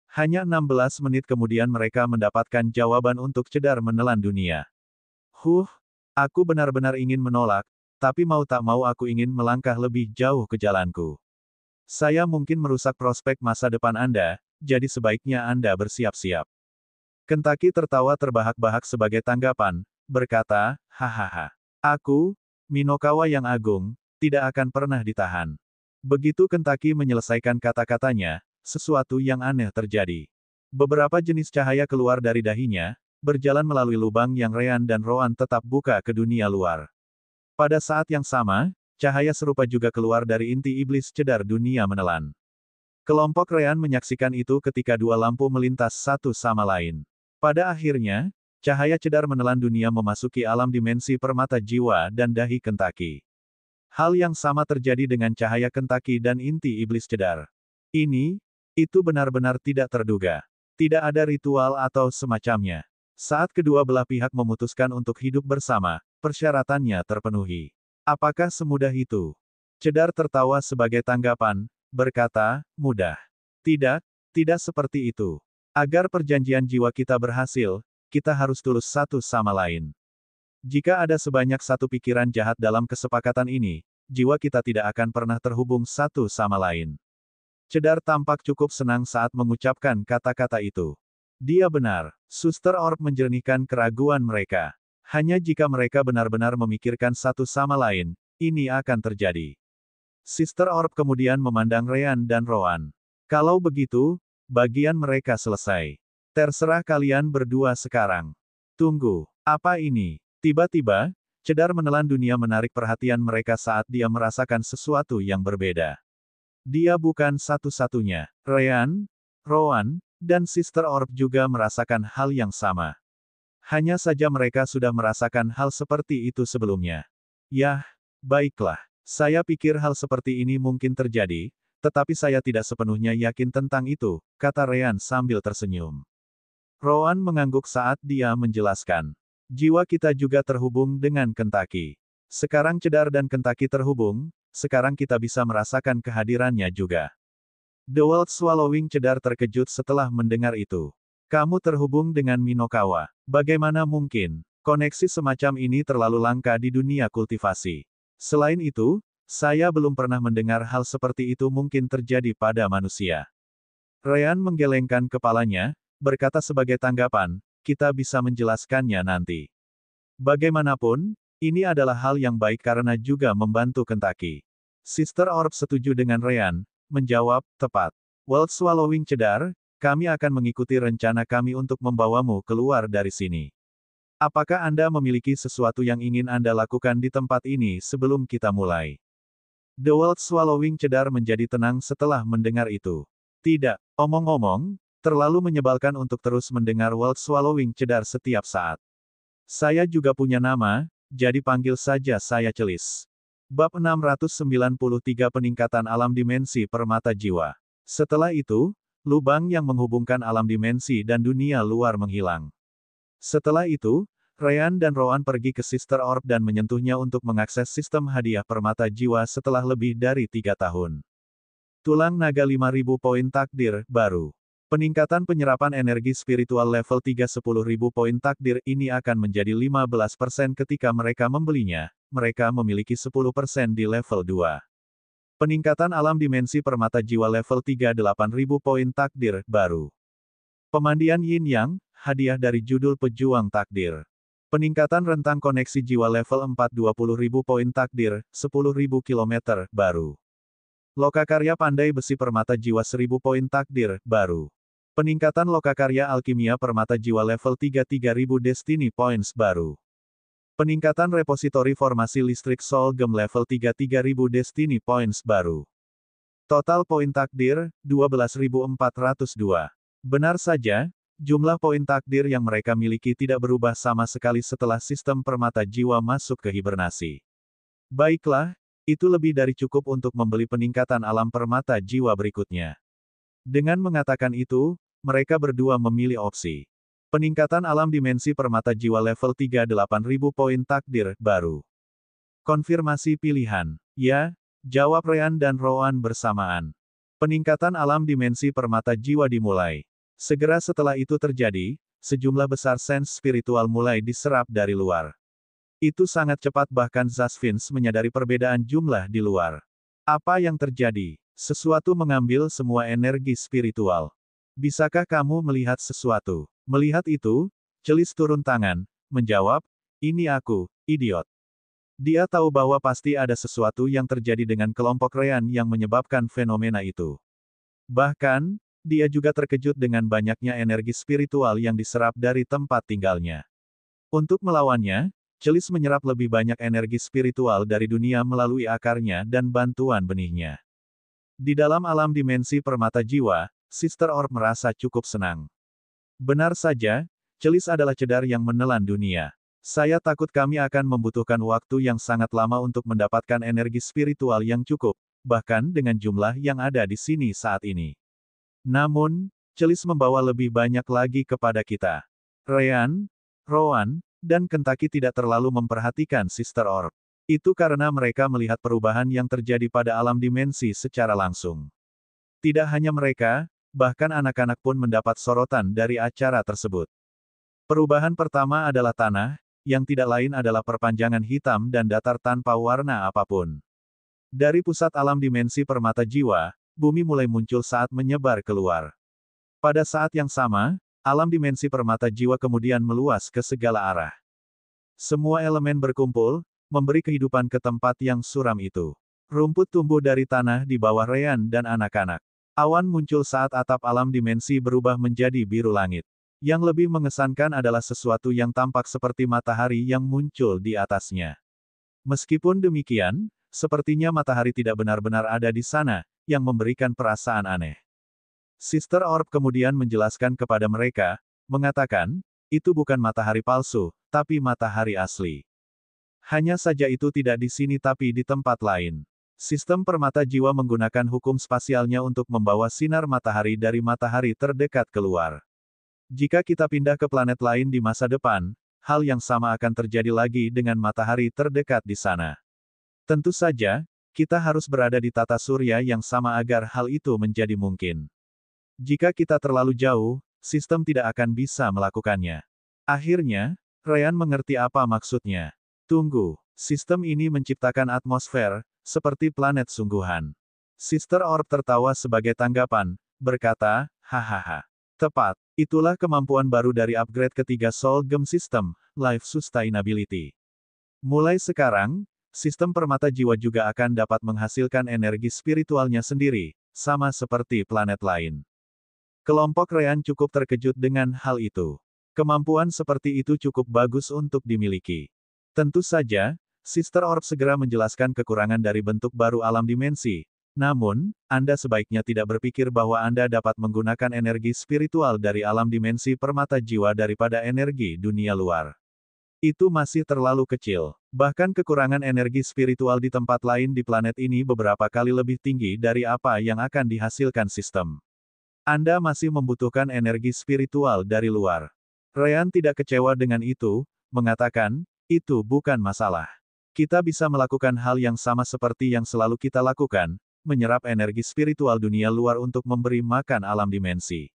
Hanya 16 menit kemudian mereka mendapatkan jawaban untuk Cedar menelan dunia. Aku benar-benar ingin menolak, tapi mau tak mau aku ingin melangkah lebih jauh ke jalanku. Saya mungkin merusak prospek masa depan Anda, jadi sebaiknya Anda bersiap-siap. Kentucky tertawa terbahak-bahak sebagai tanggapan, berkata, hahaha. Aku, Minokawa yang agung, tidak akan pernah ditahan. Begitu Kentucky menyelesaikan kata-katanya, sesuatu yang aneh terjadi. Beberapa jenis cahaya keluar dari dahinya, berjalan melalui lubang yang Ryan dan Rowan tetap buka ke dunia luar. Pada saat yang sama, cahaya serupa juga keluar dari inti iblis cedar dunia menelan. Kelompok Ryan menyaksikan itu ketika dua lampu melintas satu sama lain. Pada akhirnya, cahaya cedar menelan dunia memasuki alam dimensi permata jiwa dan dahi Kentucky. Hal yang sama terjadi dengan cahaya Kentucky dan inti iblis cedar. Itu benar-benar tidak terduga. Tidak ada ritual atau semacamnya. Saat kedua belah pihak memutuskan untuk hidup bersama, persyaratannya terpenuhi. Apakah semudah itu? Cedar tertawa sebagai tanggapan, berkata, mudah. Tidak seperti itu. Agar perjanjian jiwa kita berhasil, kita harus tulus satu sama lain. Jika ada sebanyak satu pikiran jahat dalam kesepakatan ini, jiwa kita tidak akan pernah terhubung satu sama lain. Cedar tampak cukup senang saat mengucapkan kata-kata itu. Dia benar. Suster Orb menjernihkan keraguan mereka. Hanya jika mereka benar-benar memikirkan satu sama lain, ini akan terjadi. Sister Orb kemudian memandang Ryan dan Rowan. Kalau begitu, bagian mereka selesai. Terserah kalian berdua sekarang. Tunggu, apa ini? Tiba-tiba, Cedar menelan dunia menarik perhatian mereka saat dia merasakan sesuatu yang berbeda. Dia bukan satu-satunya. Ryan, Rowan, dan Sister Orb juga merasakan hal yang sama. Hanya saja mereka sudah merasakan hal seperti itu sebelumnya. Yah, baiklah. Saya pikir hal seperti ini mungkin terjadi, tetapi saya tidak sepenuhnya yakin tentang itu, kata Ryan sambil tersenyum. Rowan mengangguk saat dia menjelaskan. Jiwa kita juga terhubung dengan Kentucky. Sekarang Cedar dan Kentucky terhubung, sekarang kita bisa merasakan kehadirannya juga. The World Swallowing Cedar terkejut setelah mendengar itu. Kamu terhubung dengan Minokawa. Bagaimana mungkin? Koneksi semacam ini terlalu langka di dunia kultivasi. Selain itu, saya belum pernah mendengar hal seperti itu mungkin terjadi pada manusia. Ryan menggelengkan kepalanya, berkata sebagai tanggapan, kita bisa menjelaskannya nanti. Bagaimanapun, ini adalah hal yang baik karena juga membantu Kentucky. Sister Orb setuju dengan Ryan, menjawab, tepat. World Swallowing Cedar, kami akan mengikuti rencana kami untuk membawamu keluar dari sini. Apakah Anda memiliki sesuatu yang ingin Anda lakukan di tempat ini sebelum kita mulai? The World Swallowing Cedar menjadi tenang setelah mendengar itu. Tidak, omong-omong, terlalu menyebalkan untuk terus mendengar World Swallowing Cedar setiap saat. Saya juga punya nama, jadi panggil saja saya Celis. Bab 693 Peningkatan Alam Dimensi Permata Jiwa. Setelah itu, lubang yang menghubungkan alam dimensi dan dunia luar menghilang. Setelah itu, Ryan dan Rowan pergi ke Sister Orb dan menyentuhnya untuk mengakses sistem hadiah permata jiwa setelah lebih dari 3 tahun. Tulang naga 5.000 poin takdir baru. Peningkatan penyerapan energi spiritual level 3 10.000 poin takdir ini akan menjadi 15% ketika mereka membelinya. Mereka memiliki 10% di level 2. Peningkatan alam dimensi permata jiwa level 3 8.000 poin takdir baru. Pemandian Yin Yang, hadiah dari judul Pejuang Takdir. Peningkatan rentang koneksi jiwa level 4 20.000 poin takdir, 10.000 km baru. Lokakarya Pandai Besi Permata Jiwa 1.000 poin takdir baru. Peningkatan Lokakarya Alkimia Permata Jiwa level 3 3.000 Destiny Points baru. Peningkatan Repositori Formasi Listrik Soul Gem level 3 3.000 Destiny Points baru. Total poin takdir, 12.402. Benar saja, jumlah poin takdir yang mereka miliki tidak berubah sama sekali setelah sistem permata jiwa masuk ke hibernasi. Baiklah, itu lebih dari cukup untuk membeli peningkatan alam permata jiwa berikutnya. Dengan mengatakan itu, mereka berdua memilih opsi peningkatan alam dimensi permata jiwa level 3 8.000 poin takdir baru. Konfirmasi pilihan. Ya, jawab Ryan dan Rowan bersamaan. Peningkatan alam dimensi permata jiwa dimulai. Segera setelah itu terjadi, sejumlah besar sense spiritual mulai diserap dari luar. Itu sangat cepat bahkan Zasvins menyadari perbedaan jumlah di luar. Apa yang terjadi? Sesuatu mengambil semua energi spiritual. Bisakah kamu melihat sesuatu? Melihat itu, Celis turun tangan, menjawab, ini aku, idiot. Dia tahu bahwa pasti ada sesuatu yang terjadi dengan kelompok Ryan yang menyebabkan fenomena itu. Bahkan, dia juga terkejut dengan banyaknya energi spiritual yang diserap dari tempat tinggalnya. Untuk melawannya, Celis menyerap lebih banyak energi spiritual dari dunia melalui akarnya dan bantuan benihnya. Di dalam alam dimensi permata jiwa, Sister Orb merasa cukup senang. Benar saja, Celis adalah cedar yang menelan dunia. Saya takut kami akan membutuhkan waktu yang sangat lama untuk mendapatkan energi spiritual yang cukup, bahkan dengan jumlah yang ada di sini saat ini. Namun, Celis membawa lebih banyak lagi kepada kita. Ryan, Rowan, dan Kentucky tidak terlalu memperhatikan Sister Orb. Itu karena mereka melihat perubahan yang terjadi pada alam dimensi secara langsung. Tidak hanya mereka, bahkan anak-anak pun mendapat sorotan dari acara tersebut. Perubahan pertama adalah tanah, yang tidak lain adalah perpanjangan hitam dan datar tanpa warna apapun. Dari pusat alam dimensi permata jiwa, bumi mulai muncul saat menyebar keluar. Pada saat yang sama, alam dimensi permata jiwa kemudian meluas ke segala arah. Semua elemen berkumpul, memberi kehidupan ke tempat yang suram itu. Rumput tumbuh dari tanah di bawah Ryan dan anak-anak. Awan muncul saat atap alam dimensi berubah menjadi biru langit. Yang lebih mengesankan adalah sesuatu yang tampak seperti matahari yang muncul di atasnya. Meskipun demikian, sepertinya matahari tidak benar-benar ada di sana, yang memberikan perasaan aneh. Sister Orb kemudian menjelaskan kepada mereka, mengatakan, itu bukan matahari palsu, tapi matahari asli. Hanya saja itu tidak di sini tapi di tempat lain. Sistem permata jiwa menggunakan hukum spasialnya untuk membawa sinar matahari dari matahari terdekat keluar. Jika kita pindah ke planet lain di masa depan, hal yang sama akan terjadi lagi dengan matahari terdekat di sana. Tentu saja, kita harus berada di tata surya yang sama agar hal itu menjadi mungkin. Jika kita terlalu jauh, sistem tidak akan bisa melakukannya. Akhirnya, Ryan mengerti apa maksudnya. Tunggu, sistem ini menciptakan atmosfer, seperti planet sungguhan. Sister Orb tertawa sebagai tanggapan, berkata, hahaha. Tepat, itulah kemampuan baru dari upgrade ketiga Soul Gem System, Life Sustainability. Mulai sekarang, sistem permata jiwa juga akan dapat menghasilkan energi spiritualnya sendiri, sama seperti planet lain. Kelompok Ryan cukup terkejut dengan hal itu. Kemampuan seperti itu cukup bagus untuk dimiliki. Tentu saja, Sister Orb segera menjelaskan kekurangan dari bentuk baru alam dimensi. Namun, Anda sebaiknya tidak berpikir bahwa Anda dapat menggunakan energi spiritual dari alam dimensi permata jiwa daripada energi dunia luar. Itu masih terlalu kecil. Bahkan kekurangan energi spiritual di tempat lain di planet ini beberapa kali lebih tinggi dari apa yang akan dihasilkan sistem. Anda masih membutuhkan energi spiritual dari luar. Ryan tidak kecewa dengan itu, mengatakan, itu bukan masalah. Kita bisa melakukan hal yang sama seperti yang selalu kita lakukan, menyerap energi spiritual dunia luar untuk memberi makan alam dimensi.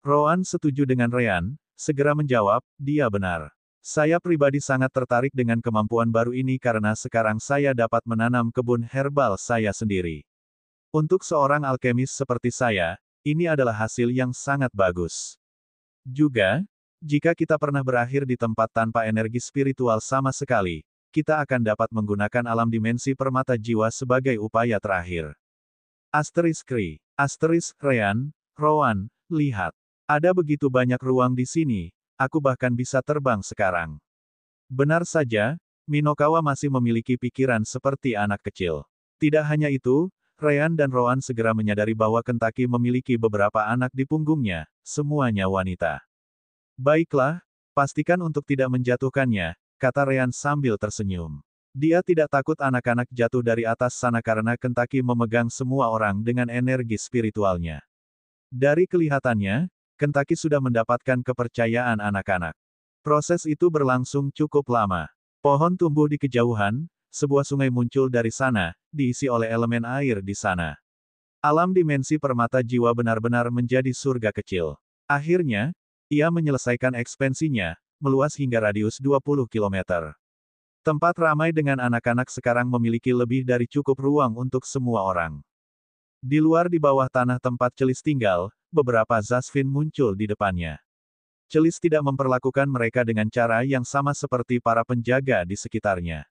Rowan setuju dengan Ryan, segera menjawab, dia benar. Saya pribadi sangat tertarik dengan kemampuan baru ini karena sekarang saya dapat menanam kebun herbal saya sendiri. Untuk seorang alkemis seperti saya, ini adalah hasil yang sangat bagus. Juga, jika kita pernah berakhir di tempat tanpa energi spiritual sama sekali, kita akan dapat menggunakan alam dimensi permata jiwa sebagai upaya terakhir. Ryan, Rowan, lihat. Ada begitu banyak ruang di sini. Aku bahkan bisa terbang sekarang. Benar saja, Minokawa masih memiliki pikiran seperti anak kecil. Tidak hanya itu, Ryan dan Rowan segera menyadari bahwa Kentucky memiliki beberapa anak di punggungnya, semuanya wanita. Baiklah, pastikan untuk tidak menjatuhkannya, kata Ryan sambil tersenyum. Dia tidak takut anak-anak jatuh dari atas sana karena Kentucky memegang semua orang dengan energi spiritualnya. Dari kelihatannya, Kentucky sudah mendapatkan kepercayaan anak-anak. Proses itu berlangsung cukup lama. Pohon tumbuh di kejauhan, sebuah sungai muncul dari sana, diisi oleh elemen air di sana. Alam dimensi permata jiwa benar-benar menjadi surga kecil. Akhirnya, ia menyelesaikan ekspansinya, meluas hingga radius 20 km. Tempat ramai dengan anak-anak sekarang memiliki lebih dari cukup ruang untuk semua orang. Di luar di bawah tanah tempat Celis tinggal, beberapa Zasvin muncul di depannya. Celis tidak memperlakukan mereka dengan cara yang sama seperti para penjaga di sekitarnya.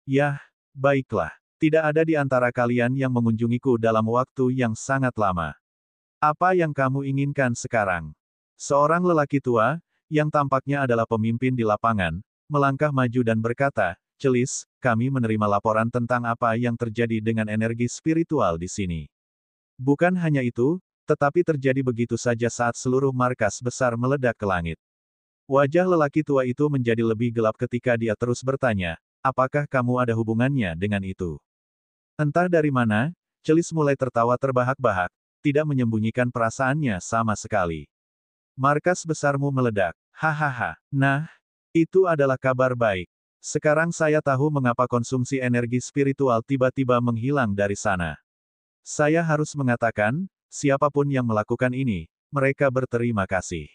Yah, baiklah. Tidak ada di antara kalian yang mengunjungiku dalam waktu yang sangat lama. Apa yang kamu inginkan sekarang? Seorang lelaki tua, yang tampaknya adalah pemimpin di lapangan, melangkah maju dan berkata, Celis, kami menerima laporan tentang apa yang terjadi dengan energi spiritual di sini. Bukan hanya itu, tetapi terjadi begitu saja saat seluruh markas besar meledak ke langit. Wajah lelaki tua itu menjadi lebih gelap ketika dia terus bertanya, apakah kamu ada hubungannya dengan itu? Entah dari mana, Celis mulai tertawa terbahak-bahak, tidak menyembunyikan perasaannya sama sekali. Markas besarmu meledak. Hahaha. Nah, itu adalah kabar baik. Sekarang saya tahu mengapa konsumsi energi spiritual tiba-tiba menghilang dari sana. Saya harus mengatakan, siapapun yang melakukan ini, mereka berterima kasih.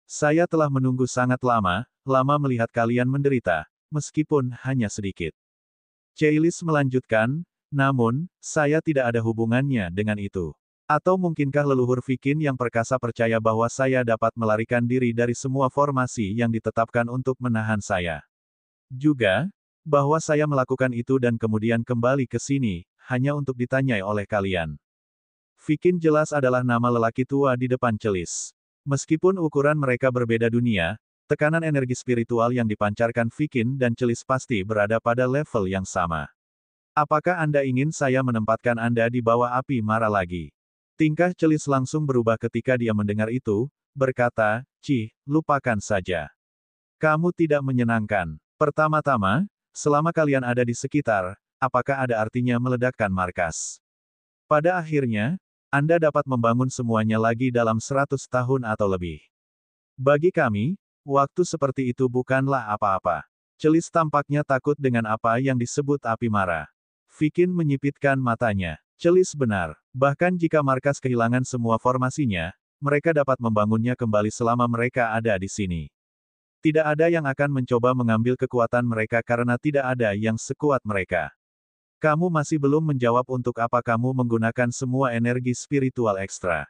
Saya telah menunggu sangat lama melihat kalian menderita, meskipun hanya sedikit. Ceilis melanjutkan, namun, saya tidak ada hubungannya dengan itu. Atau mungkinkah leluhur Vikin yang perkasa percaya bahwa saya dapat melarikan diri dari semua formasi yang ditetapkan untuk menahan saya? Juga, bahwa saya melakukan itu dan kemudian kembali ke sini, hanya untuk ditanyai oleh kalian. Vikin jelas adalah nama lelaki tua di depan Celis. Meskipun ukuran mereka berbeda dunia, tekanan energi spiritual yang dipancarkan Vikin dan Celis pasti berada pada level yang sama. Apakah Anda ingin saya menempatkan Anda di bawah api mara lagi? Tingkah Celis langsung berubah ketika dia mendengar itu, berkata, Cih, lupakan saja. Kamu tidak menyenangkan. Pertama-tama, selama kalian ada di sekitar, apakah ada artinya meledakkan markas? Pada akhirnya, Anda dapat membangun semuanya lagi dalam 100 tahun atau lebih. Bagi kami, waktu seperti itu bukanlah apa-apa. Celis tampaknya takut dengan apa yang disebut api mara. Vikin menyipitkan matanya. Celis benar. Bahkan jika markas kehilangan semua formasinya, mereka dapat membangunnya kembali selama mereka ada di sini. Tidak ada yang akan mencoba mengambil kekuatan mereka karena tidak ada yang sekuat mereka. Kamu masih belum menjawab untuk apa kamu menggunakan semua energi spiritual ekstra.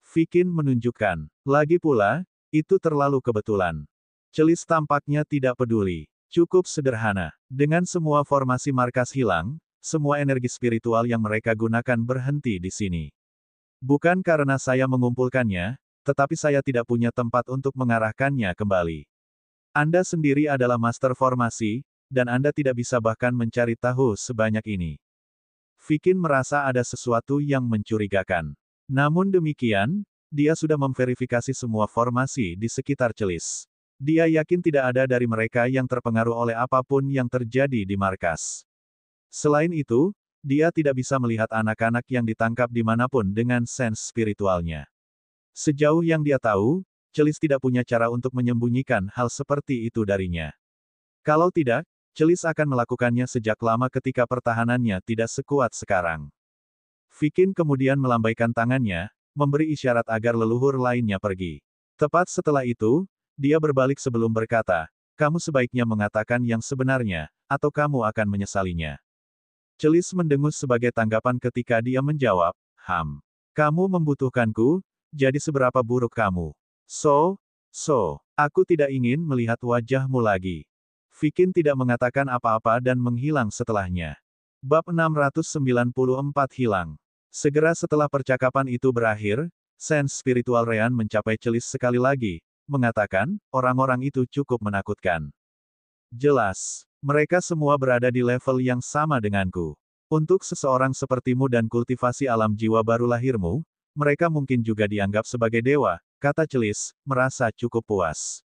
Vikin menunjukkan. Lagi pula, itu terlalu kebetulan. Celis tampaknya tidak peduli. Cukup sederhana. Dengan semua formasi markas hilang, semua energi spiritual yang mereka gunakan berhenti di sini. Bukan karena saya mengumpulkannya, tetapi saya tidak punya tempat untuk mengarahkannya kembali. Anda sendiri adalah master formasi, dan Anda tidak bisa bahkan mencari tahu sebanyak ini. Vikin merasa ada sesuatu yang mencurigakan. Namun demikian, dia sudah memverifikasi semua formasi di sekitar Celis. Dia yakin tidak ada dari mereka yang terpengaruh oleh apapun yang terjadi di markas. Selain itu, dia tidak bisa melihat anak-anak yang ditangkap dimanapun dengan sense spiritualnya. Sejauh yang dia tahu, Celis tidak punya cara untuk menyembunyikan hal seperti itu darinya. Kalau tidak, Celis akan melakukannya sejak lama ketika pertahanannya tidak sekuat sekarang. Vikin kemudian melambaikan tangannya, memberi isyarat agar leluhur lainnya pergi. Tepat setelah itu, dia berbalik sebelum berkata, kamu sebaiknya mengatakan yang sebenarnya, atau kamu akan menyesalinya. Celis mendengus sebagai tanggapan ketika dia menjawab, kamu membutuhkanku, jadi seberapa buruk kamu? Aku tidak ingin melihat wajahmu lagi. Vikin tidak mengatakan apa-apa dan menghilang setelahnya. Bab 694 hilang. Segera setelah percakapan itu berakhir, Sense spiritual Ryan mencapai Celis sekali lagi, mengatakan, orang-orang itu cukup menakutkan. Jelas, mereka semua berada di level yang sama denganku. Untuk seseorang sepertimu dan kultivasi alam jiwa baru lahirmu, mereka mungkin juga dianggap sebagai dewa, kata Celis, merasa cukup puas.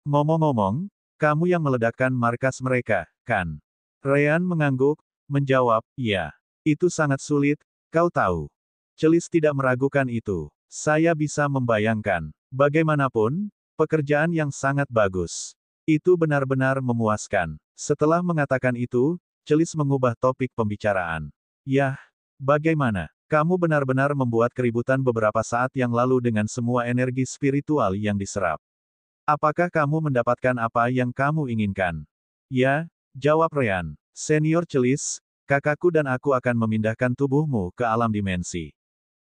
Ngomong-ngomong, kamu yang meledakkan markas mereka, kan? Ryan mengangguk, menjawab, iya. Itu sangat sulit, kau tahu. Celis tidak meragukan itu. Saya bisa membayangkan. Bagaimanapun, pekerjaan yang sangat bagus. Itu benar-benar memuaskan. Setelah mengatakan itu, Celis mengubah topik pembicaraan. Yah, bagaimana? Kamu benar-benar membuat keributan beberapa saat yang lalu dengan semua energi spiritual yang diserap. Apakah kamu mendapatkan apa yang kamu inginkan? Ya, jawab Ryan. Senior Celis, kakakku dan aku akan memindahkan tubuhmu ke alam dimensi.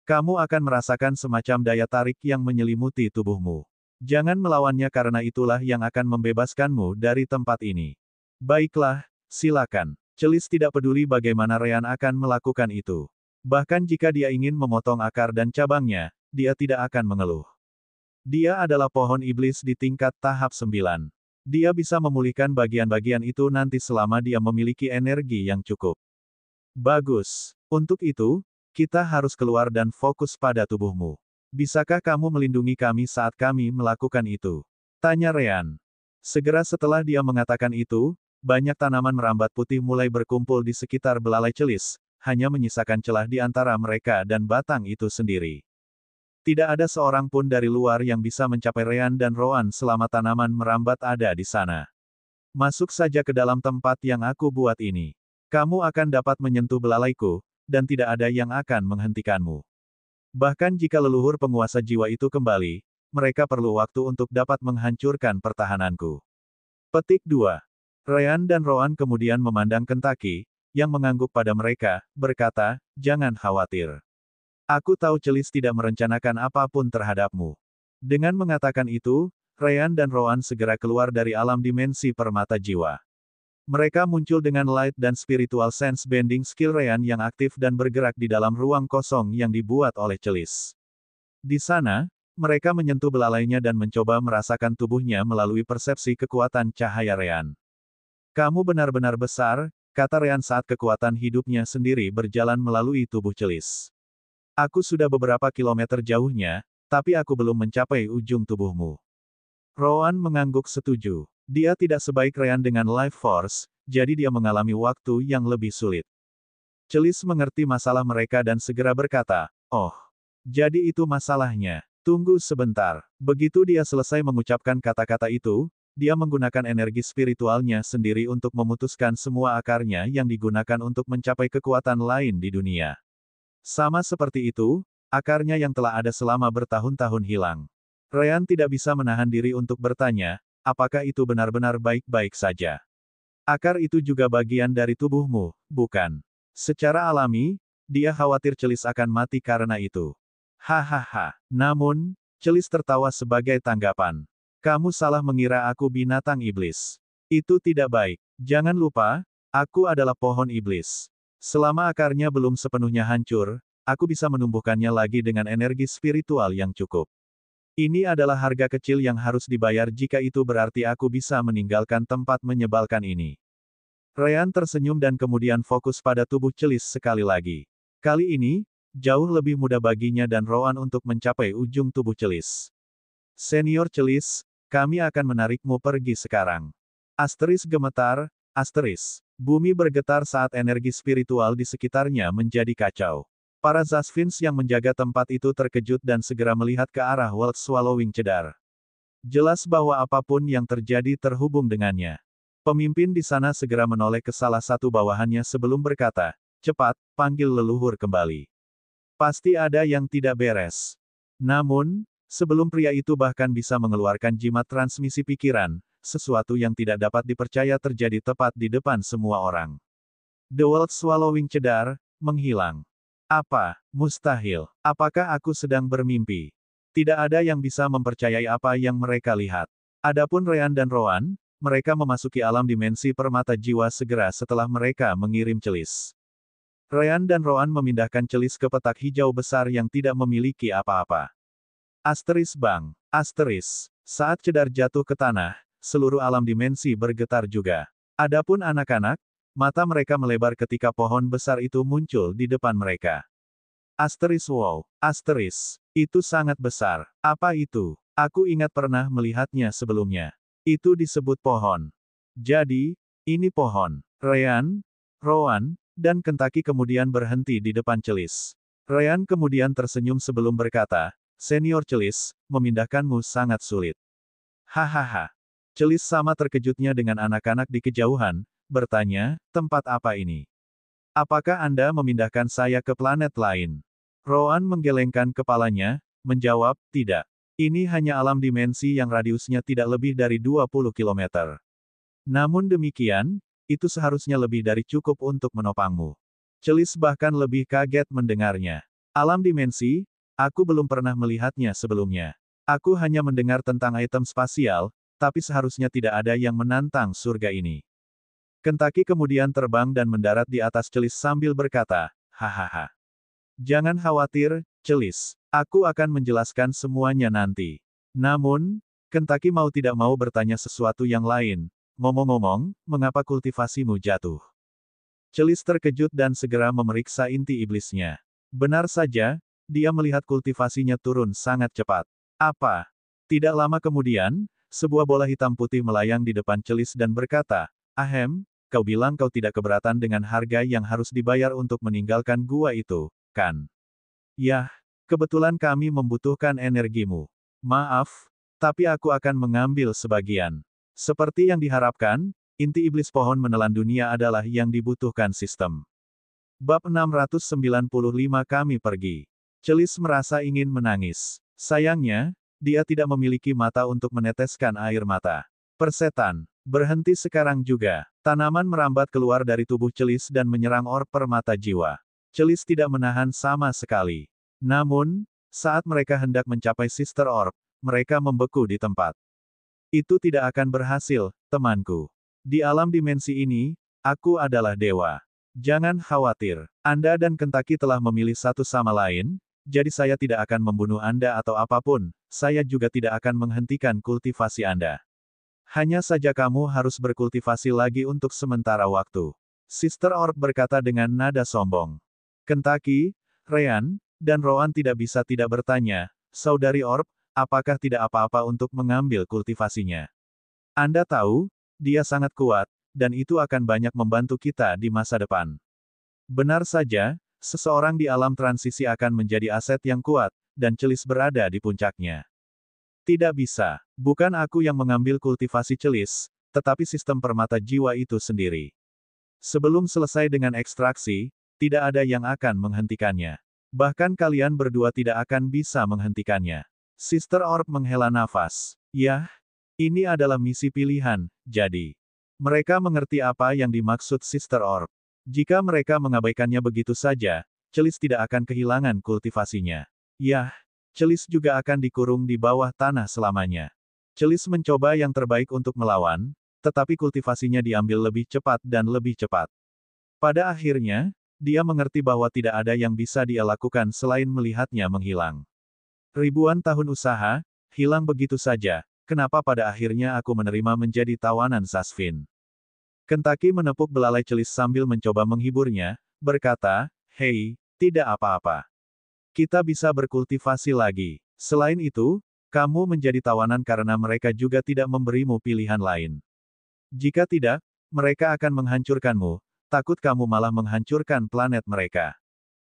Kamu akan merasakan semacam daya tarik yang menyelimuti tubuhmu. Jangan melawannya karena itulah yang akan membebaskanmu dari tempat ini. Baiklah, silakan. Celis tidak peduli bagaimana Ryan akan melakukan itu. Bahkan jika dia ingin memotong akar dan cabangnya, dia tidak akan mengeluh. Dia adalah pohon iblis di tingkat tahap 9. Dia bisa memulihkan bagian-bagian itu nanti selama dia memiliki energi yang cukup. Bagus. Untuk itu, kita harus keluar dan fokus pada tubuhmu. Bisakah kamu melindungi kami saat kami melakukan itu? Tanya Ryan. Segera setelah dia mengatakan itu, banyak tanaman merambat putih mulai berkumpul di sekitar belalai Celis, hanya menyisakan celah di antara mereka dan batang itu sendiri. Tidak ada seorang pun dari luar yang bisa mencapai Ryan dan Rowan selama tanaman merambat ada di sana. Masuk saja ke dalam tempat yang aku buat ini. Kamu akan dapat menyentuh belalaiku, dan tidak ada yang akan menghentikanmu. Bahkan jika leluhur penguasa jiwa itu kembali, mereka perlu waktu untuk dapat menghancurkan pertahananku. Petik 2. Ryan dan Rowan kemudian memandang Kentucky, yang mengangguk pada mereka, berkata, jangan khawatir. Aku tahu Celis tidak merencanakan apapun terhadapmu. Dengan mengatakan itu, Ryan dan Rowan segera keluar dari alam dimensi permata jiwa. Mereka muncul dengan light dan spiritual sense bending skill Ryan yang aktif dan bergerak di dalam ruang kosong yang dibuat oleh Celis. Di sana, mereka menyentuh belalainya dan mencoba merasakan tubuhnya melalui persepsi kekuatan cahaya Ryan. Kamu benar-benar besar, kata Ryan saat kekuatan hidupnya sendiri berjalan melalui tubuh Celis. Aku sudah beberapa kilometer jauhnya, tapi aku belum mencapai ujung tubuhmu. Rowan mengangguk setuju. Dia tidak sebaik Ryan dengan Life Force, jadi dia mengalami waktu yang lebih sulit. Celis mengerti masalah mereka dan segera berkata, oh, jadi itu masalahnya. Tunggu sebentar. Begitu dia selesai mengucapkan kata-kata itu, dia menggunakan energi spiritualnya sendiri untuk memutuskan semua akarnya yang digunakan untuk mencapai kekuatan lain di dunia. Sama seperti itu, akarnya yang telah ada selama bertahun-tahun hilang. Ryan tidak bisa menahan diri untuk bertanya, apakah itu benar-benar baik-baik saja? Akar itu juga bagian dari tubuhmu, bukan? Secara alami, dia khawatir Celis akan mati karena itu. Hahaha. Namun, Celis tertawa sebagai tanggapan. Kamu salah mengira aku binatang iblis. Itu tidak baik. Jangan lupa, aku adalah pohon iblis. Selama akarnya belum sepenuhnya hancur, aku bisa menumbuhkannya lagi dengan energi spiritual yang cukup. Ini adalah harga kecil yang harus dibayar jika itu berarti aku bisa meninggalkan tempat menyebalkan ini. Ryan tersenyum dan kemudian fokus pada tubuh Celis sekali lagi. Kali ini, jauh lebih mudah baginya dan Rowan untuk mencapai ujung tubuh Celis. Senior Celis, kami akan menarikmu pergi sekarang. Asteris gemetar, asteris. Bumi bergetar saat energi spiritual di sekitarnya menjadi kacau. Para Zasvins yang menjaga tempat itu terkejut dan segera melihat ke arah World Swallowing Cedar. Jelas bahwa apapun yang terjadi terhubung dengannya. Pemimpin di sana segera menoleh ke salah satu bawahannya sebelum berkata, cepat, panggil leluhur kembali. Pasti ada yang tidak beres. Namun, sebelum pria itu bahkan bisa mengeluarkan jimat transmisi pikiran, sesuatu yang tidak dapat dipercaya terjadi tepat di depan semua orang. The World Swallowing Cedar, menghilang. Apa? Mustahil. Apakah aku sedang bermimpi? Tidak ada yang bisa mempercayai apa yang mereka lihat. Adapun Ryan dan Rowan, mereka memasuki alam dimensi permata jiwa segera setelah mereka mengirim celis. Ryan dan Rowan memindahkan celis ke petak hijau besar yang tidak memiliki apa-apa. Asteris bang. Asteris. Saat cedar jatuh ke tanah, seluruh alam dimensi bergetar juga. Adapun anak-anak, mata mereka melebar ketika pohon besar itu muncul di depan mereka. Asteris wow. Asteris. Itu sangat besar. Apa itu? Aku ingat pernah melihatnya sebelumnya. Itu disebut pohon. Jadi, ini pohon. Ryan, Rowan, dan Kentucky kemudian berhenti di depan celis. Ryan kemudian tersenyum sebelum berkata, Senior Celis, memindahkanmu sangat sulit. Hahaha. Celis sama terkejutnya dengan anak-anak di kejauhan, bertanya, tempat apa ini? Apakah Anda memindahkan saya ke planet lain? Rowan menggelengkan kepalanya, menjawab, tidak. Ini hanya alam dimensi yang radiusnya tidak lebih dari 20 km. Namun demikian, itu seharusnya lebih dari cukup untuk menopangmu. Celis bahkan lebih kaget mendengarnya. Alam dimensi, aku belum pernah melihatnya sebelumnya. Aku hanya mendengar tentang item spasial, tapi seharusnya tidak ada yang menantang surga ini. Kentucky kemudian terbang dan mendarat di atas celis sambil berkata, hahaha. Jangan khawatir, celis. Aku akan menjelaskan semuanya nanti. Namun, Kentucky mau tidak mau bertanya sesuatu yang lain. Ngomong-ngomong, mengapa kultivasimu jatuh? Celis terkejut dan segera memeriksa inti iblisnya. Benar saja, dia melihat kultivasinya turun sangat cepat. Apa? Tidak lama kemudian, sebuah bola hitam putih melayang di depan celis dan berkata, Ahem, kau bilang kau tidak keberatan dengan harga yang harus dibayar untuk meninggalkan gua itu, kan? Yah, kebetulan kami membutuhkan energimu. Maaf, tapi aku akan mengambil sebagian. Seperti yang diharapkan, inti iblis pohon menelan dunia adalah yang dibutuhkan sistem. Bab 695 kami pergi. Celis merasa ingin menangis. Sayangnya, dia tidak memiliki mata untuk meneteskan air mata. Persetan, berhenti sekarang juga. Tanaman merambat keluar dari tubuh Celis dan menyerang orb permata jiwa. Celis tidak menahan sama sekali. Namun, saat mereka hendak mencapai Sister Orb, mereka membeku di tempat. Itu tidak akan berhasil, temanku. Di alam dimensi ini, aku adalah dewa. Jangan khawatir. Anda dan Kentucky telah memilih satu sama lain, jadi saya tidak akan membunuh Anda atau apapun, saya juga tidak akan menghentikan kultivasi Anda. Hanya saja kamu harus berkultivasi lagi untuk sementara waktu. Sister Orb berkata dengan nada sombong. Kentucky, Ryan, dan Rowan tidak bisa tidak bertanya, Saudari Orb, apakah tidak apa-apa untuk mengambil kultivasinya? Anda tahu, dia sangat kuat, dan itu akan banyak membantu kita di masa depan. Benar saja, seseorang di alam transisi akan menjadi aset yang kuat, dan Celis berada di puncaknya. Tidak bisa. Bukan aku yang mengambil kultivasi Celis, tetapi sistem permata jiwa itu sendiri. Sebelum selesai dengan ekstraksi, tidak ada yang akan menghentikannya. Bahkan kalian berdua tidak akan bisa menghentikannya. Sister Orb menghela nafas. Yah, ini adalah misi pilihan, jadi. Mereka mengerti apa yang dimaksud Sister Orb. Jika mereka mengabaikannya begitu saja, Celis tidak akan kehilangan kultivasinya. Yah, Celis juga akan dikurung di bawah tanah selamanya. Celis mencoba yang terbaik untuk melawan, tetapi kultivasinya diambil lebih cepat dan lebih cepat. Pada akhirnya, dia mengerti bahwa tidak ada yang bisa dia lakukan selain melihatnya menghilang. Ribuan tahun usaha, hilang begitu saja, kenapa pada akhirnya aku menerima menjadi tawanan Zasvin? Kentucky menepuk belalai Celis sambil mencoba menghiburnya, berkata, Hei, tidak apa-apa. Kita bisa berkultivasi lagi. Selain itu, kamu menjadi tawanan karena mereka juga tidak memberimu pilihan lain. Jika tidak, mereka akan menghancurkanmu, takut kamu malah menghancurkan planet mereka.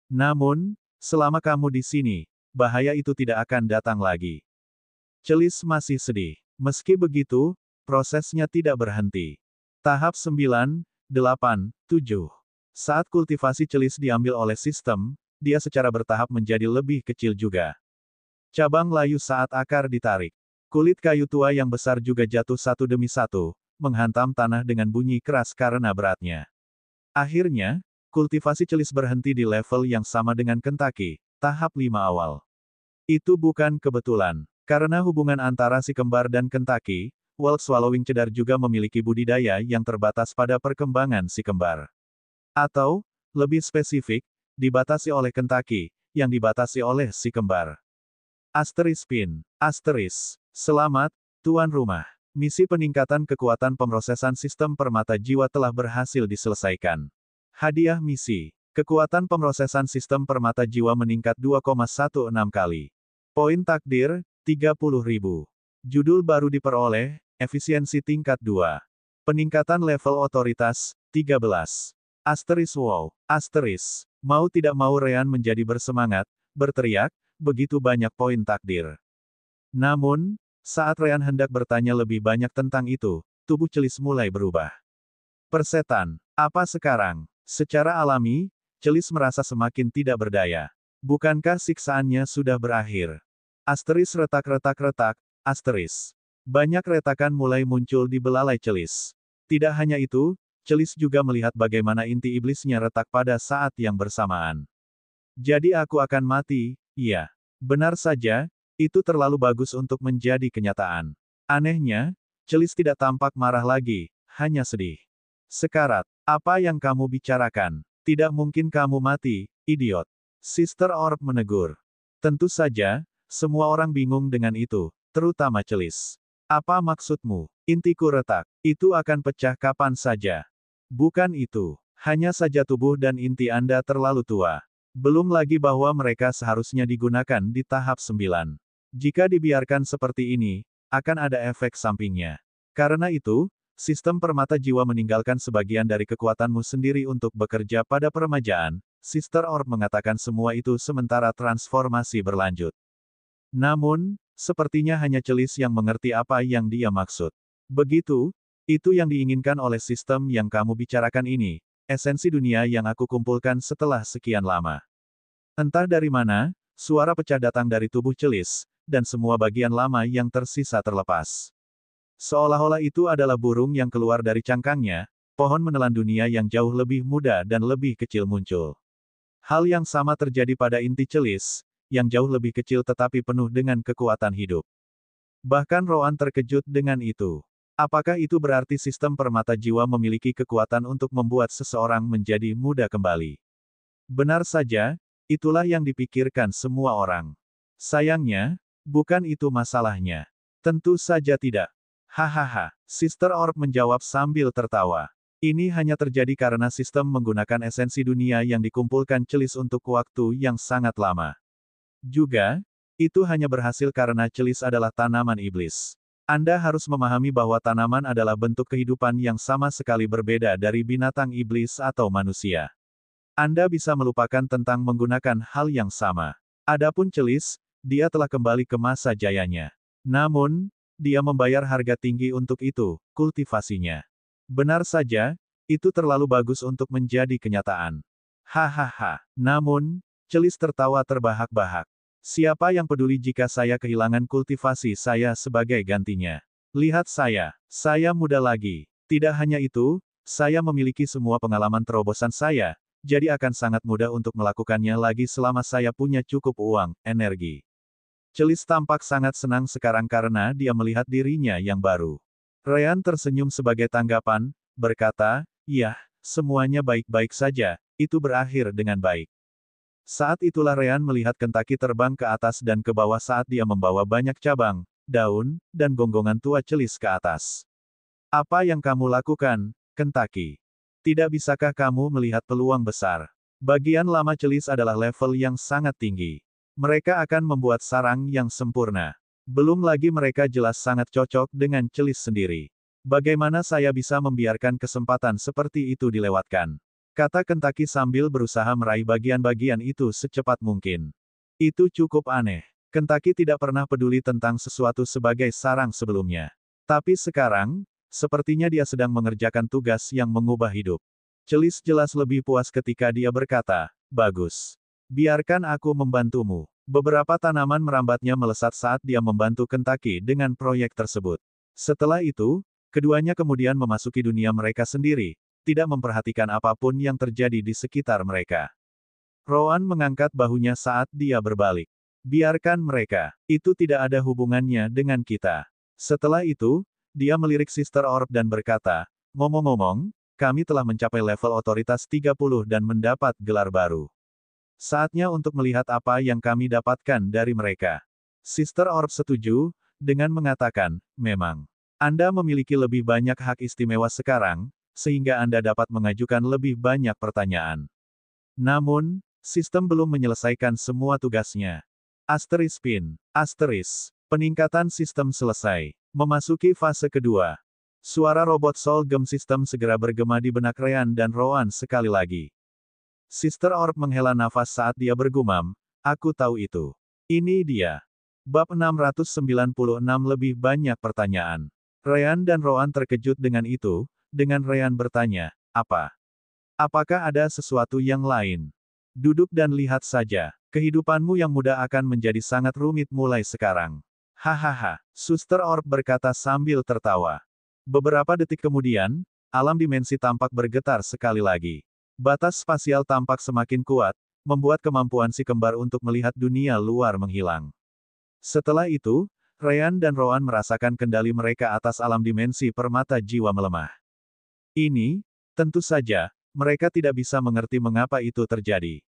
Namun, selama kamu di sini, bahaya itu tidak akan datang lagi. Celis masih sedih. Meski begitu, prosesnya tidak berhenti. Tahap 9, 8, 7. Saat kultivasi celis diambil oleh sistem, dia secara bertahap menjadi lebih kecil juga. Cabang layu saat akar ditarik. Kulit kayu tua yang besar juga jatuh satu demi satu, menghantam tanah dengan bunyi keras karena beratnya. Akhirnya, kultivasi celis berhenti di level yang sama dengan Kentucky, tahap 5 awal. Itu bukan kebetulan. Karena hubungan antara si kembar dan Kentucky, Wild Swallowing Cedar juga memiliki budidaya yang terbatas pada perkembangan si kembar. Atau, lebih spesifik, dibatasi oleh Kentucky, yang dibatasi oleh si kembar. Asteris Pin. Asteris. Selamat, tuan rumah. Misi peningkatan kekuatan pemrosesan sistem permata jiwa telah berhasil diselesaikan. Hadiah misi. Kekuatan pemrosesan sistem permata jiwa meningkat 2,16 kali. Poin takdir, 30.000. Judul baru diperoleh, efisiensi tingkat 2. Peningkatan level otoritas, 13. Asteris wow, asteris. Mau tidak mau Ryan menjadi bersemangat, berteriak, begitu banyak poin takdir. Namun, saat Ryan hendak bertanya lebih banyak tentang itu, tubuh Celis mulai berubah. Persetan, apa sekarang? Secara alami, Celis merasa semakin tidak berdaya. Bukankah siksaannya sudah berakhir? Asteris retak-retak-retak, asteris. Banyak retakan mulai muncul di belalai Celis. Tidak hanya itu, Celis juga melihat bagaimana inti iblisnya retak pada saat yang bersamaan. Jadi aku akan mati, iya. Benar saja, itu terlalu bagus untuk menjadi kenyataan. Anehnya, Celis tidak tampak marah lagi, hanya sedih. Sekarat, apa yang kamu bicarakan? Tidak mungkin kamu mati, idiot. Sister Orb menegur. Tentu saja, semua orang bingung dengan itu, terutama Celis. Apa maksudmu? Intiku retak. Itu akan pecah kapan saja. Bukan itu. Hanya saja tubuh dan inti Anda terlalu tua. Belum lagi bahwa mereka seharusnya digunakan di tahap 9. Jika dibiarkan seperti ini, akan ada efek sampingnya. Karena itu, sistem permata jiwa meninggalkan sebagian dari kekuatanmu sendiri untuk bekerja pada peremajaan. Sister Orb mengatakan semua itu sementara transformasi berlanjut. Namun, sepertinya hanya Celis yang mengerti apa yang dia maksud. Begitu, itu yang diinginkan oleh sistem yang kamu bicarakan ini, esensi dunia yang aku kumpulkan setelah sekian lama. Entah dari mana, suara pecah datang dari tubuh Celis, dan semua bagian lama yang tersisa terlepas. Seolah-olah itu adalah burung yang keluar dari cangkangnya, pohon menelan dunia yang jauh lebih muda dan lebih kecil muncul. Hal yang sama terjadi pada inti Celis, yang jauh lebih kecil tetapi penuh dengan kekuatan hidup. Bahkan Roan terkejut dengan itu. Apakah itu berarti sistem permata jiwa memiliki kekuatan untuk membuat seseorang menjadi muda kembali? Benar saja, itulah yang dipikirkan semua orang. Sayangnya, bukan itu masalahnya. Tentu saja tidak. Hahaha, Sister Orb menjawab sambil tertawa. Ini hanya terjadi karena sistem menggunakan esensi dunia yang dikumpulkan Celis untuk waktu yang sangat lama. Juga, itu hanya berhasil karena Celis adalah tanaman iblis. Anda harus memahami bahwa tanaman adalah bentuk kehidupan yang sama sekali berbeda dari binatang iblis atau manusia. Anda bisa melupakan tentang menggunakan hal yang sama. Adapun Celis, dia telah kembali ke masa jayanya. Namun, dia membayar harga tinggi untuk itu, kultivasinya. Benar saja, itu terlalu bagus untuk menjadi kenyataan. Hahaha. Namun, Celis tertawa terbahak-bahak. Siapa yang peduli jika saya kehilangan kultivasi saya sebagai gantinya? Lihat saya muda lagi. Tidak hanya itu, saya memiliki semua pengalaman terobosan saya, jadi akan sangat mudah untuk melakukannya lagi selama saya punya cukup uang, energi. Celis tampak sangat senang sekarang karena dia melihat dirinya yang baru. Ryan tersenyum sebagai tanggapan, berkata, "Yah, semuanya baik-baik saja, itu berakhir dengan baik." Saat itulah Ryan melihat Kentucky terbang ke atas dan ke bawah saat dia membawa banyak cabang, daun, dan gonggongan tua Celis ke atas. Apa yang kamu lakukan, Kentucky? Tidak bisakah kamu melihat peluang besar? Bagian lama Celis adalah level yang sangat tinggi. Mereka akan membuat sarang yang sempurna. Belum lagi mereka jelas sangat cocok dengan Celis sendiri. Bagaimana saya bisa membiarkan kesempatan seperti itu dilewatkan? Kata Kentucky sambil berusaha meraih bagian-bagian itu secepat mungkin. Itu cukup aneh. Kentucky tidak pernah peduli tentang sesuatu sebagai sarang sebelumnya. Tapi sekarang, sepertinya dia sedang mengerjakan tugas yang mengubah hidup. Celis jelas lebih puas ketika dia berkata, "Bagus. Biarkan aku membantumu." Beberapa tanaman merambatnya melesat saat dia membantu Kentucky dengan proyek tersebut. Setelah itu, keduanya kemudian memasuki dunia mereka sendiri, tidak memperhatikan apapun yang terjadi di sekitar mereka. Rowan mengangkat bahunya saat dia berbalik. Biarkan mereka. Itu tidak ada hubungannya dengan kita. Setelah itu, dia melirik Sister Orb dan berkata, "Ngomong-ngomong, kami telah mencapai level otoritas 30 dan mendapat gelar baru. Saatnya untuk melihat apa yang kami dapatkan dari mereka." Sister Orb setuju, dengan mengatakan, "Memang. Anda memiliki lebih banyak hak istimewa sekarang, sehingga Anda dapat mengajukan lebih banyak pertanyaan. Namun, sistem belum menyelesaikan semua tugasnya." Asteris pin. Asteris. Peningkatan sistem selesai. Memasuki fase kedua. Suara robot Soul Gem System segera bergema di benak Ryan dan Rowan sekali lagi. Sister Orb menghela nafas saat dia bergumam, "Aku tahu itu. Ini dia." Bab 696 lebih banyak pertanyaan. Ryan dan Rowan terkejut dengan itu, dengan Ryan bertanya, "Apa? Apakah ada sesuatu yang lain? Duduk dan lihat saja. Kehidupanmu yang muda akan menjadi sangat rumit mulai sekarang." "Hahaha," Suster Orb berkata sambil tertawa. Beberapa detik kemudian, alam dimensi tampak bergetar sekali lagi. Batas spasial tampak semakin kuat, membuat kemampuan si kembar untuk melihat dunia luar menghilang. Setelah itu, Ryan dan Rowan merasakan kendali mereka atas alam dimensi permata jiwa melemah. Ini, tentu saja, mereka tidak bisa mengerti mengapa itu terjadi.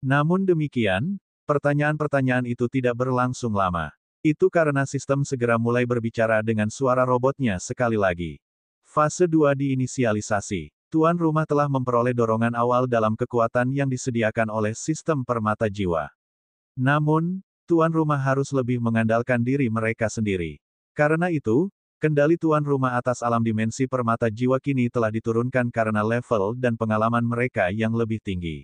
Namun demikian, pertanyaan-pertanyaan itu tidak berlangsung lama. Itu karena sistem segera mulai berbicara dengan suara robotnya sekali lagi. Fase 2 diinisialisasi. Tuan rumah telah memperoleh dorongan awal dalam kekuatan yang disediakan oleh sistem permata jiwa. Namun, tuan rumah harus lebih mengandalkan diri mereka sendiri. Karena itu, kendali tuan rumah atas alam dimensi permata jiwa kini telah diturunkan karena level dan pengalaman mereka yang lebih tinggi.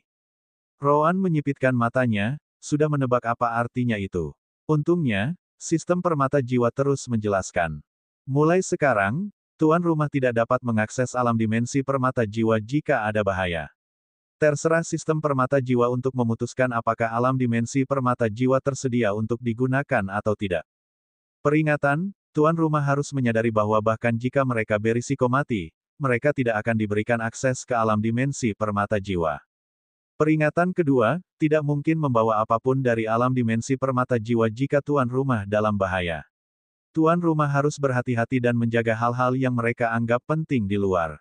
Rowan menyipitkan matanya, sudah menebak apa artinya itu. Untungnya, sistem permata jiwa terus menjelaskan. Mulai sekarang, tuan rumah tidak dapat mengakses alam dimensi permata jiwa jika ada bahaya. Terserah sistem permata jiwa untuk memutuskan apakah alam dimensi permata jiwa tersedia untuk digunakan atau tidak. Peringatan, tuan rumah harus menyadari bahwa bahkan jika mereka berisiko mati, mereka tidak akan diberikan akses ke alam dimensi permata jiwa. Peringatan kedua, tidak mungkin membawa apapun dari alam dimensi permata jiwa jika tuan rumah dalam bahaya. Tuan rumah harus berhati-hati dan menjaga hal-hal yang mereka anggap penting di luar.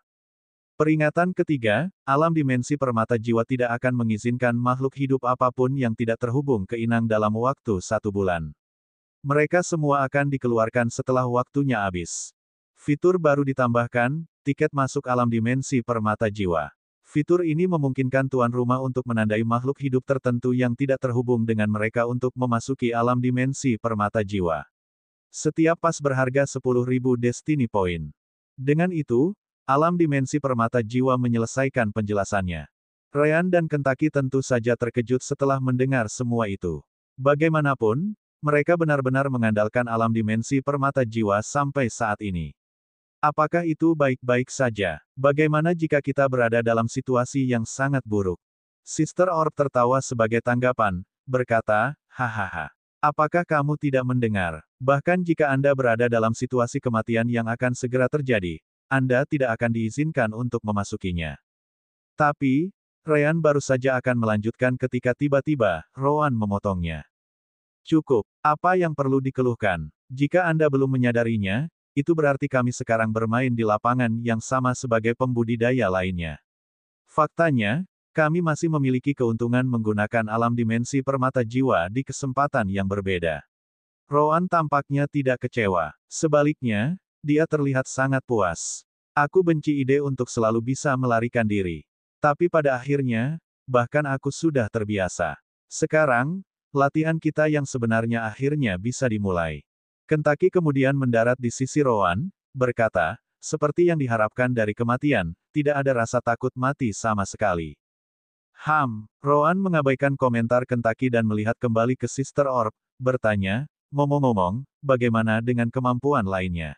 Peringatan ketiga, alam dimensi permata jiwa tidak akan mengizinkan makhluk hidup apapun yang tidak terhubung ke inang dalam waktu 1 bulan. Mereka semua akan dikeluarkan setelah waktunya habis. Fitur baru ditambahkan, tiket masuk alam dimensi permata jiwa. Fitur ini memungkinkan tuan rumah untuk menandai makhluk hidup tertentu yang tidak terhubung dengan mereka untuk memasuki alam dimensi permata jiwa. Setiap pas berharga 10.000 Destiny Point. Dengan itu, alam dimensi permata jiwa menyelesaikan penjelasannya. Ryan dan Kentucky tentu saja terkejut setelah mendengar semua itu. Bagaimanapun, mereka benar-benar mengandalkan alam dimensi permata jiwa sampai saat ini. Apakah itu baik-baik saja? Bagaimana jika kita berada dalam situasi yang sangat buruk? Sister Orb tertawa sebagai tanggapan, berkata, "Hahaha. Apakah kamu tidak mendengar? Bahkan jika Anda berada dalam situasi kematian yang akan segera terjadi, Anda tidak akan diizinkan untuk memasukinya." Tapi, Ryan baru saja akan melanjutkan ketika tiba-tiba, Rowan memotongnya. "Cukup. Apa yang perlu dikeluhkan? Jika Anda belum menyadarinya, itu berarti kami sekarang bermain di lapangan yang sama sebagai pembudidaya lainnya. Faktanya, kami masih memiliki keuntungan menggunakan alam dimensi permata jiwa di kesempatan yang berbeda." Rowan tampaknya tidak kecewa. Sebaliknya, dia terlihat sangat puas. "Aku benci ide untuk selalu bisa melarikan diri. Tapi pada akhirnya, bahkan aku sudah terbiasa. Sekarang, latihan kita yang sebenarnya akhirnya bisa dimulai." Kentucky kemudian mendarat di sisi Rowan, berkata, "Seperti yang diharapkan dari kematian, tidak ada rasa takut mati sama sekali." Rowan mengabaikan komentar Kentucky dan melihat kembali ke Sister Orb, bertanya, ngomong-ngomong, bagaimana dengan kemampuan lainnya?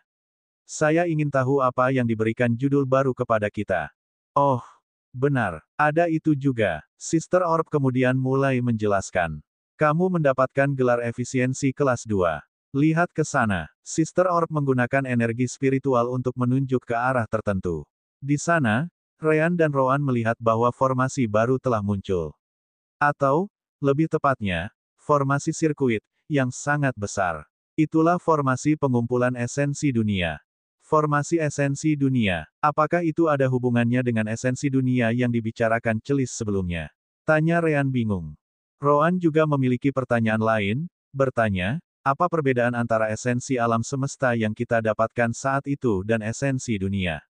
Saya ingin tahu apa yang diberikan judul baru kepada kita. Oh, benar, ada itu juga. Sister Orb kemudian mulai menjelaskan. Kamu mendapatkan gelar efisiensi kelas 2. Lihat ke sana. Sister Orb menggunakan energi spiritual untuk menunjuk ke arah tertentu. Di sana, Ryan dan Rowan melihat bahwa formasi baru telah muncul. Atau, lebih tepatnya, formasi sirkuit, yang sangat besar. Itulah formasi pengumpulan esensi dunia. Formasi esensi dunia, apakah itu ada hubungannya dengan esensi dunia yang dibicarakan Celis sebelumnya? Tanya Ryan bingung. Rowan juga memiliki pertanyaan lain, bertanya, apa perbedaan antara esensi alam semesta yang kita dapatkan saat itu dan esensi dunia?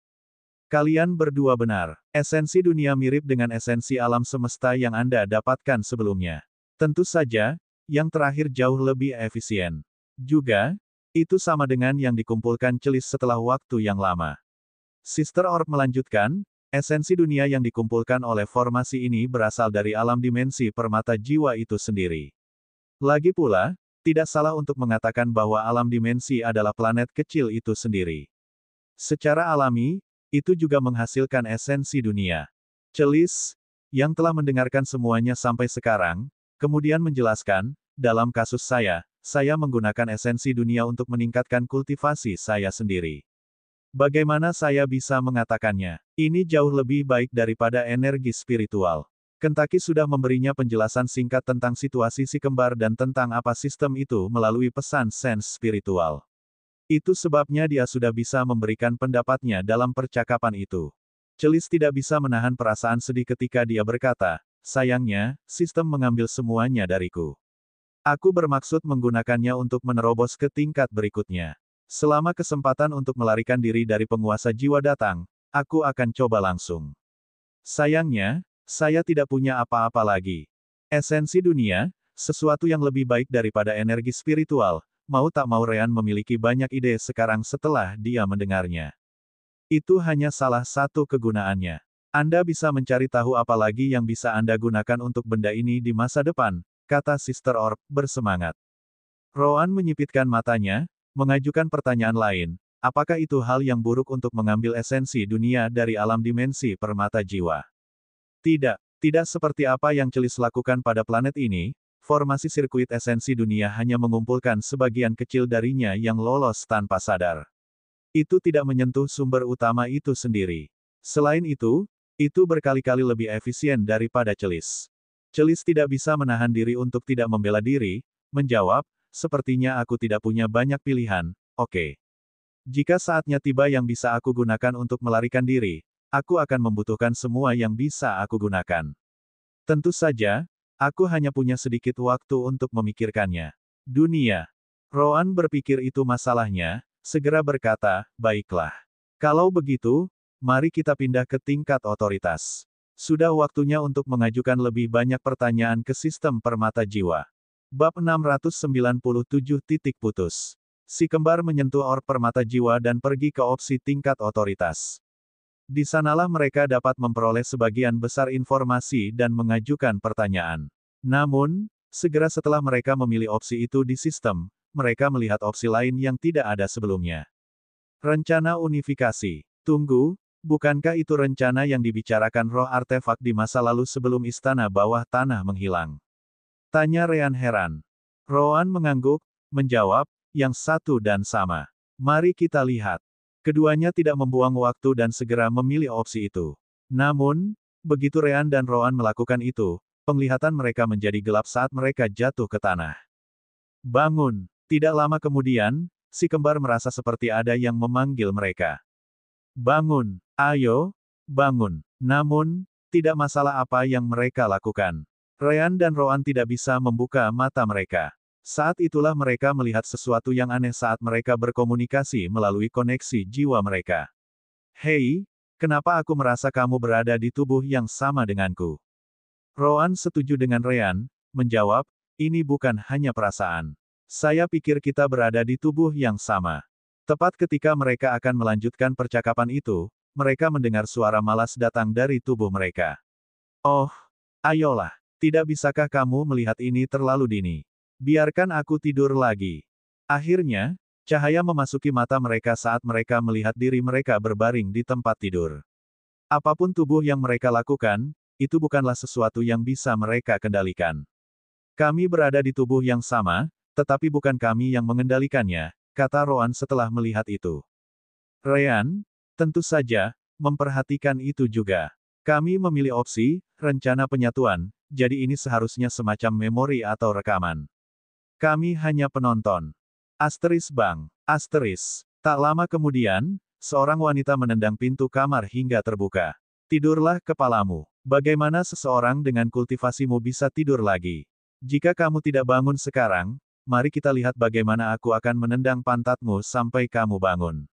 Kalian berdua benar, esensi dunia mirip dengan esensi alam semesta yang Anda dapatkan sebelumnya. Tentu saja, yang terakhir jauh lebih efisien. Juga, itu sama dengan yang dikumpulkan Celis setelah waktu yang lama. Sister Orb melanjutkan, esensi dunia yang dikumpulkan oleh formasi ini berasal dari alam dimensi permata jiwa itu sendiri. Lagi pula, tidak salah untuk mengatakan bahwa alam dimensi adalah planet kecil itu sendiri. Secara alami, itu juga menghasilkan esensi dunia. Celis, yang telah mendengarkan semuanya sampai sekarang, kemudian menjelaskan, dalam kasus saya menggunakan esensi dunia untuk meningkatkan kultivasi saya sendiri. Bagaimana saya bisa mengatakannya? Ini jauh lebih baik daripada energi spiritual. Kentucky sudah memberinya penjelasan singkat tentang situasi si kembar dan tentang apa sistem itu melalui pesan sense spiritual. Itu sebabnya dia sudah bisa memberikan pendapatnya dalam percakapan itu. Celis tidak bisa menahan perasaan sedih ketika dia berkata, sayangnya, sistem mengambil semuanya dariku. Aku bermaksud menggunakannya untuk menerobos ke tingkat berikutnya. Selama kesempatan untuk melarikan diri dari penguasa jiwa datang, aku akan coba langsung. Sayangnya, saya tidak punya apa-apa lagi. Esensi dunia, sesuatu yang lebih baik daripada energi spiritual, mau tak mau Ryan memiliki banyak ide sekarang setelah dia mendengarnya. Itu hanya salah satu kegunaannya. Anda bisa mencari tahu apa lagi yang bisa Anda gunakan untuk benda ini di masa depan, kata Sister Orb, bersemangat. Rowan menyipitkan matanya, mengajukan pertanyaan lain, apakah itu hal yang buruk untuk mengambil esensi dunia dari alam dimensi permata jiwa? Tidak, tidak seperti apa yang Celis lakukan pada planet ini, formasi sirkuit esensi dunia hanya mengumpulkan sebagian kecil darinya yang lolos tanpa sadar. Itu tidak menyentuh sumber utama itu sendiri. Selain itu berkali-kali lebih efisien daripada Celis. Celis tidak bisa menahan diri untuk tidak membela diri, menjawab, sepertinya aku tidak punya banyak pilihan, oke. Jika saatnya tiba yang bisa aku gunakan untuk melarikan diri, aku akan membutuhkan semua yang bisa aku gunakan. Tentu saja, aku hanya punya sedikit waktu untuk memikirkannya. Dunia. Rowan berpikir itu masalahnya, segera berkata, baiklah. Kalau begitu, mari kita pindah ke tingkat otoritas. Sudah waktunya untuk mengajukan lebih banyak pertanyaan ke sistem permata jiwa. Bab 697. Si kembar menyentuh orb permata jiwa dan pergi ke opsi tingkat otoritas. Di sanalah mereka dapat memperoleh sebagian besar informasi dan mengajukan pertanyaan. Namun, segera setelah mereka memilih opsi itu di sistem, mereka melihat opsi lain yang tidak ada sebelumnya. Rencana unifikasi. Tunggu, bukankah itu rencana yang dibicarakan roh artefak di masa lalu sebelum istana bawah tanah menghilang? Tanya Ryan heran. Rowan mengangguk, menjawab, yang satu dan sama. Mari kita lihat. Keduanya tidak membuang waktu dan segera memilih opsi itu. Namun, begitu Ryan dan Rowan melakukan itu, penglihatan mereka menjadi gelap saat mereka jatuh ke tanah. Bangun. Tidak lama kemudian, si kembar merasa seperti ada yang memanggil mereka. Bangun. Ayo, bangun. Namun, tidak masalah apa yang mereka lakukan. Ryan dan Rowan tidak bisa membuka mata mereka. Saat itulah mereka melihat sesuatu yang aneh saat mereka berkomunikasi melalui koneksi jiwa mereka. Hei, kenapa aku merasa kamu berada di tubuh yang sama denganku? Rowan setuju dengan Ryan, menjawab, ini bukan hanya perasaan. Saya pikir kita berada di tubuh yang sama. Tepat ketika mereka akan melanjutkan percakapan itu, mereka mendengar suara malas datang dari tubuh mereka. Oh, ayolah, tidak bisakah kamu melihat ini terlalu dini? Biarkan aku tidur lagi. Akhirnya, cahaya memasuki mata mereka saat mereka melihat diri mereka berbaring di tempat tidur. Apapun tubuh yang mereka lakukan, itu bukanlah sesuatu yang bisa mereka kendalikan. Kami berada di tubuh yang sama, tetapi bukan kami yang mengendalikannya, kata Roan setelah melihat itu. Ryan, tentu saja, memperhatikan itu juga. Kami memilih opsi, rencana penyatuan, jadi ini seharusnya semacam memori atau rekaman. Kami hanya penonton. Bang. Tak lama kemudian, seorang wanita menendang pintu kamar hingga terbuka. Tidurlah kepalamu. Bagaimana seseorang dengan kultivasimu bisa tidur lagi? Jika kamu tidak bangun sekarang, mari kita lihat bagaimana aku akan menendang pantatmu sampai kamu bangun.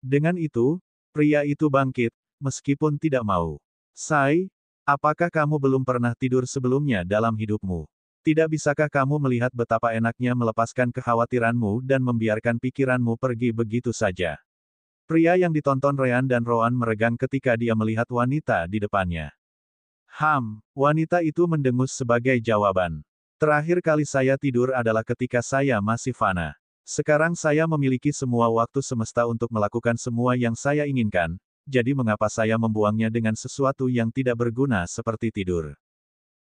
Dengan itu, pria itu bangkit, meskipun tidak mau. Sai, apakah kamu belum pernah tidur sebelumnya dalam hidupmu? Tidak bisakah kamu melihat betapa enaknya melepaskan kekhawatiranmu dan membiarkan pikiranmu pergi begitu saja? Pria yang ditonton Ryan dan Roan meregang ketika dia melihat wanita di depannya. Wanita itu mendengus sebagai jawaban. Terakhir kali saya tidur adalah ketika saya masih fana. Sekarang saya memiliki semua waktu semesta untuk melakukan semua yang saya inginkan, jadi mengapa saya membuangnya dengan sesuatu yang tidak berguna seperti tidur?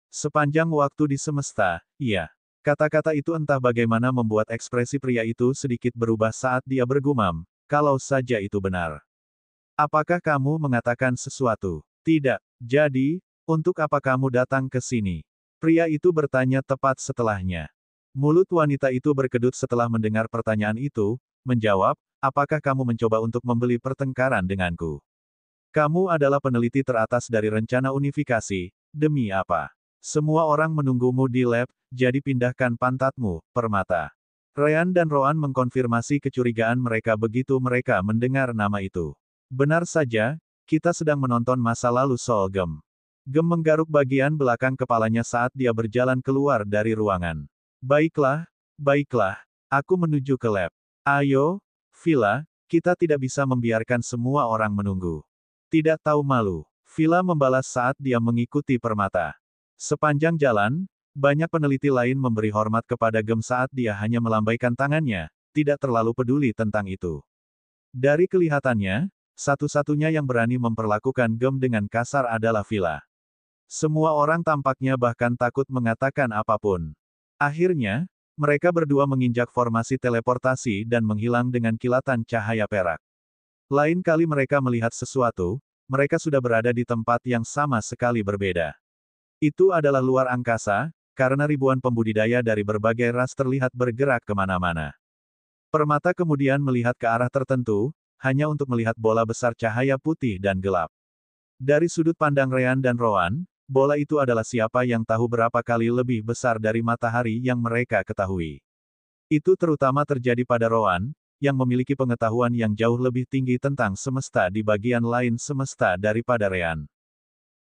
Sepanjang waktu di semesta, iya. Kata-kata itu entah bagaimana membuat ekspresi pria itu sedikit berubah saat dia bergumam, kalau saja itu benar. Apakah kamu mengatakan sesuatu? Tidak. Jadi, untuk apa kamu datang ke sini? Pria itu bertanya tepat setelahnya. Mulut wanita itu berkedut setelah mendengar pertanyaan itu, menjawab, apakah kamu mencoba untuk membeli pertengkaran denganku? Kamu adalah peneliti teratas dari rencana unifikasi, demi apa? Semua orang menunggumu di lab, jadi pindahkan pantatmu, permata. Ryan dan Roan mengkonfirmasi kecurigaan mereka begitu mereka mendengar nama itu. Benar saja, kita sedang menonton masa lalu Sol Gem. Gem menggaruk bagian belakang kepalanya saat dia berjalan keluar dari ruangan. Baiklah, aku menuju ke lab. Ayo, Villa, kita tidak bisa membiarkan semua orang menunggu. Tidak tahu malu. Villa membalas saat dia mengikuti permata. Sepanjang jalan, banyak peneliti lain memberi hormat kepada Gem saat dia hanya melambaikan tangannya, tidak terlalu peduli tentang itu. Dari kelihatannya, satu-satunya yang berani memperlakukan Gem dengan kasar adalah Villa. Semua orang tampaknya bahkan takut mengatakan apapun. Akhirnya, mereka berdua menginjak formasi teleportasi dan menghilang dengan kilatan cahaya perak. Lain kali mereka melihat sesuatu, mereka sudah berada di tempat yang sama sekali berbeda. Itu adalah luar angkasa, karena ribuan pembudidaya dari berbagai ras terlihat bergerak kemana-mana. Permata kemudian melihat ke arah tertentu, hanya untuk melihat bola besar cahaya putih dan gelap. Dari sudut pandang Ryan dan Roan, bola itu adalah siapa yang tahu berapa kali lebih besar dari matahari yang mereka ketahui. Itu terutama terjadi pada Roan, yang memiliki pengetahuan yang jauh lebih tinggi tentang semesta di bagian lain semesta daripada Ryan.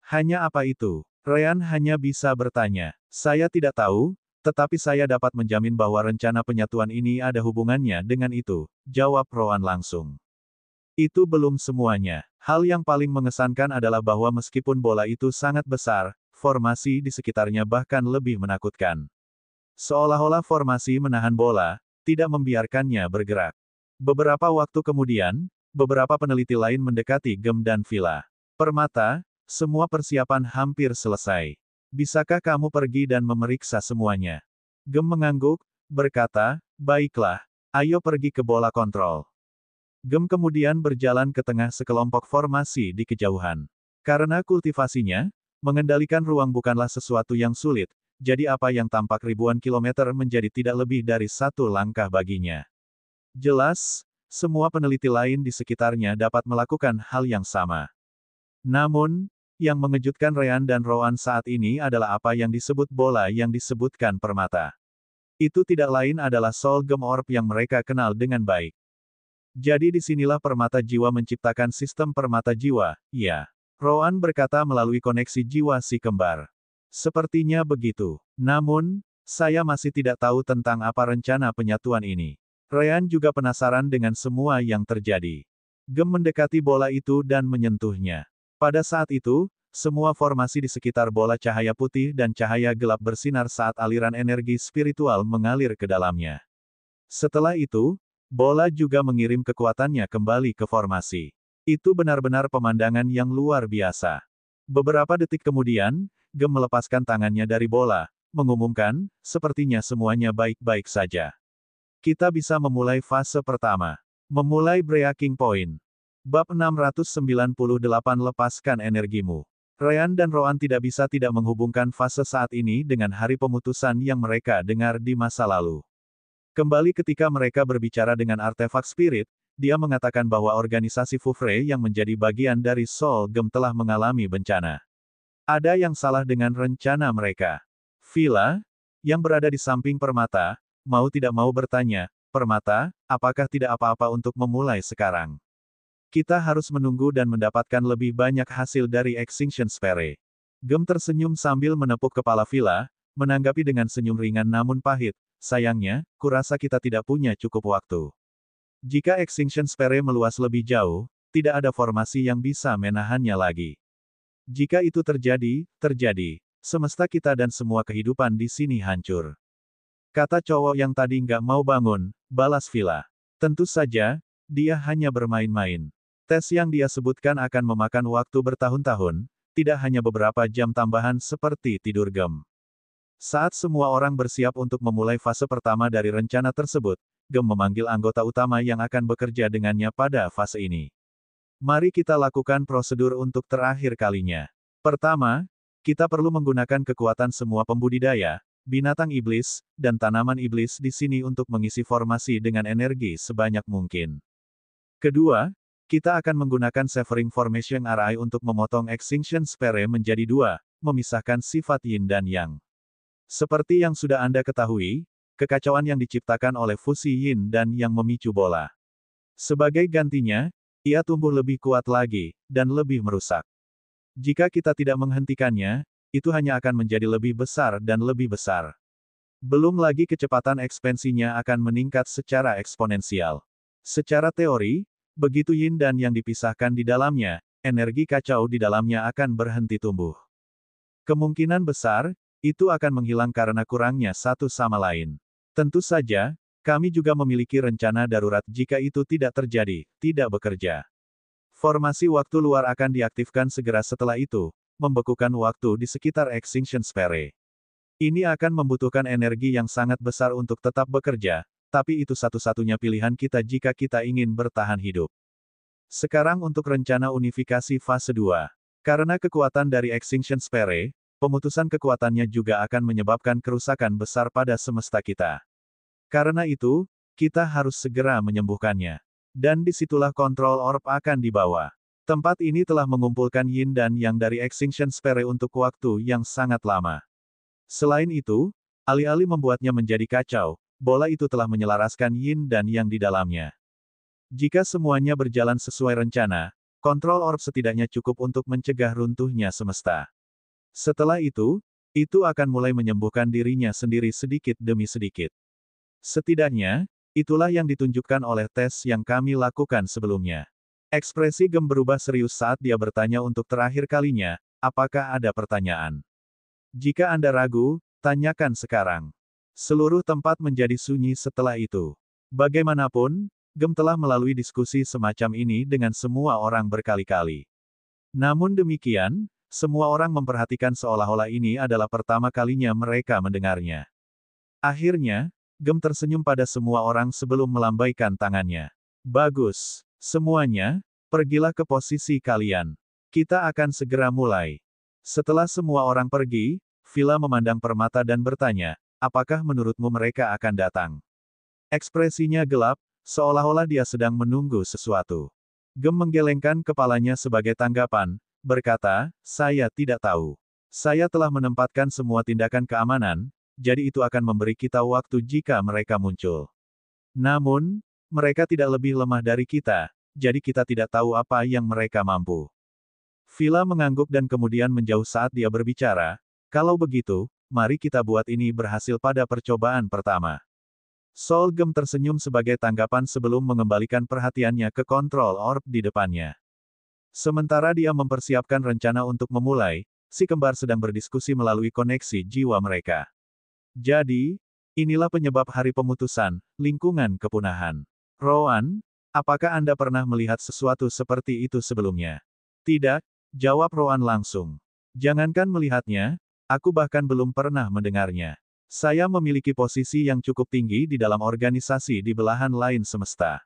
Hanya apa itu? Ryan hanya bisa bertanya. Saya tidak tahu, tetapi saya dapat menjamin bahwa rencana penyatuan ini ada hubungannya dengan itu, jawab Roan langsung. Itu belum semuanya. Hal yang paling mengesankan adalah bahwa meskipun bola itu sangat besar, formasi di sekitarnya bahkan lebih menakutkan. Seolah-olah formasi menahan bola, tidak membiarkannya bergerak. Beberapa waktu kemudian, beberapa peneliti lain mendekati Gem dan Villa. Permata, semua persiapan hampir selesai. Bisakah kamu pergi dan memeriksa semuanya? Gem mengangguk, berkata, baiklah, ayo pergi ke bola kontrol. Gem kemudian berjalan ke tengah sekelompok formasi di kejauhan. Karena kultivasinya, mengendalikan ruang bukanlah sesuatu yang sulit, jadi apa yang tampak ribuan kilometer menjadi tidak lebih dari satu langkah baginya. Jelas, semua peneliti lain di sekitarnya dapat melakukan hal yang sama. Namun, yang mengejutkan Ryan dan Roan saat ini adalah apa yang disebut bola yang disebutkan permata. Itu tidak lain adalah Sol Gem Orb yang mereka kenal dengan baik. Jadi disinilah permata jiwa menciptakan sistem permata jiwa, ya. Roan berkata melalui koneksi jiwa si kembar. Sepertinya begitu. Namun, saya masih tidak tahu tentang apa rencana penyatuan ini. Ryan juga penasaran dengan semua yang terjadi. Gem mendekati bola itu dan menyentuhnya. Pada saat itu, semua formasi di sekitar bola cahaya putih dan cahaya gelap bersinar saat aliran energi spiritual mengalir ke dalamnya. Setelah itu, bola juga mengirim kekuatannya kembali ke formasi. Itu benar-benar pemandangan yang luar biasa. Beberapa detik kemudian, Gem melepaskan tangannya dari bola, mengumumkan, sepertinya semuanya baik-baik saja. Kita bisa memulai fase pertama. Memulai Breaking Point. Bab 698 Lepaskan energimu. Ryan dan Roan tidak bisa tidak menghubungkan fase saat ini dengan hari pemutusan yang mereka dengar di masa lalu. Kembali ketika mereka berbicara dengan artefak spirit, dia mengatakan bahwa organisasi Fufre yang menjadi bagian dari Soul Gem telah mengalami bencana. Ada yang salah dengan rencana mereka. Villa, yang berada di samping Permata, mau tidak mau bertanya, Permata, apakah tidak apa-apa untuk memulai sekarang? Kita harus menunggu dan mendapatkan lebih banyak hasil dari Extinction Sphere. Gem tersenyum sambil menepuk kepala Villa, menanggapi dengan senyum ringan namun pahit, sayangnya, kurasa kita tidak punya cukup waktu. Jika Extinction Sphere meluas lebih jauh, tidak ada formasi yang bisa menahannya lagi. Jika itu terjadi, semesta kita dan semua kehidupan di sini hancur. Kata cowok yang tadi nggak mau bangun, balas Villa. Tentu saja, dia hanya bermain-main. Tes yang dia sebutkan akan memakan waktu bertahun-tahun, tidak hanya beberapa jam tambahan seperti tidur Gem. Saat semua orang bersiap untuk memulai fase pertama dari rencana tersebut, Gem memanggil anggota utama yang akan bekerja dengannya pada fase ini. Mari kita lakukan prosedur untuk terakhir kalinya. Pertama, kita perlu menggunakan kekuatan semua pembudidaya, binatang iblis, dan tanaman iblis di sini untuk mengisi formasi dengan energi sebanyak mungkin. Kedua, kita akan menggunakan Severing Formation Array untuk memotong Extinction Sphere menjadi dua, memisahkan sifat Yin dan Yang. Seperti yang sudah Anda ketahui, kekacauan yang diciptakan oleh fusi Yin dan Yang memicu bola. Sebagai gantinya, ia tumbuh lebih kuat lagi, dan lebih merusak. Jika kita tidak menghentikannya, itu hanya akan menjadi lebih besar dan lebih besar. Belum lagi kecepatan ekspansinya akan meningkat secara eksponensial. Secara teori, begitu Yin dan Yang dipisahkan di dalamnya, energi kacau di dalamnya akan berhenti tumbuh. Kemungkinan besar, itu akan menghilang karena kurangnya satu sama lain. Tentu saja, kami juga memiliki rencana darurat jika itu tidak terjadi, tidak bekerja. Formasi waktu luar akan diaktifkan segera setelah itu, membekukan waktu di sekitar Extinction Sphere. Ini akan membutuhkan energi yang sangat besar untuk tetap bekerja, tapi itu satu-satunya pilihan kita jika kita ingin bertahan hidup. Sekarang untuk rencana unifikasi fase 2. Karena kekuatan dari Extinction Sphere, pemutusan kekuatannya juga akan menyebabkan kerusakan besar pada semesta kita. Karena itu, kita harus segera menyembuhkannya. Dan disitulah kontrol orb akan dibawa. Tempat ini telah mengumpulkan Yin dan Yang dari Extinction Sphere untuk waktu yang sangat lama. Selain itu, alih-alih membuatnya menjadi kacau, bola itu telah menyelaraskan Yin dan Yang di dalamnya. Jika semuanya berjalan sesuai rencana, kontrol orb setidaknya cukup untuk mencegah runtuhnya semesta. Setelah itu akan mulai menyembuhkan dirinya sendiri sedikit demi sedikit. Setidaknya, itulah yang ditunjukkan oleh tes yang kami lakukan sebelumnya. Ekspresi Gem berubah serius saat dia bertanya untuk terakhir kalinya, apakah ada pertanyaan? Jika Anda ragu, tanyakan sekarang. Seluruh tempat menjadi sunyi setelah itu. Bagaimanapun, Gem telah melalui diskusi semacam ini dengan semua orang berkali-kali. Namun demikian, semua orang memperhatikan seolah-olah ini adalah pertama kalinya mereka mendengarnya. Akhirnya, Gem tersenyum pada semua orang sebelum melambaikan tangannya. Bagus. Semuanya, pergilah ke posisi kalian. Kita akan segera mulai. Setelah semua orang pergi, Villa memandang Permata dan bertanya, apakah menurutmu mereka akan datang? Ekspresinya gelap, seolah-olah dia sedang menunggu sesuatu. Gem menggelengkan kepalanya sebagai tanggapan, berkata, saya tidak tahu. Saya telah menempatkan semua tindakan keamanan, jadi itu akan memberi kita waktu jika mereka muncul. Namun, mereka tidak lebih lemah dari kita, jadi kita tidak tahu apa yang mereka mampu. Villa mengangguk dan kemudian menjauh saat dia berbicara, kalau begitu, mari kita buat ini berhasil pada percobaan pertama. Soul Gem tersenyum sebagai tanggapan sebelum mengembalikan perhatiannya ke kontrol orb di depannya. Sementara dia mempersiapkan rencana untuk memulai, si kembar sedang berdiskusi melalui koneksi jiwa mereka. Jadi, inilah penyebab hari pemutusan, lingkungan kepunahan. Rowan, apakah Anda pernah melihat sesuatu seperti itu sebelumnya? Tidak, jawab Rowan langsung. Jangankan melihatnya, aku bahkan belum pernah mendengarnya. Saya memiliki posisi yang cukup tinggi di dalam organisasi di belahan lain semesta.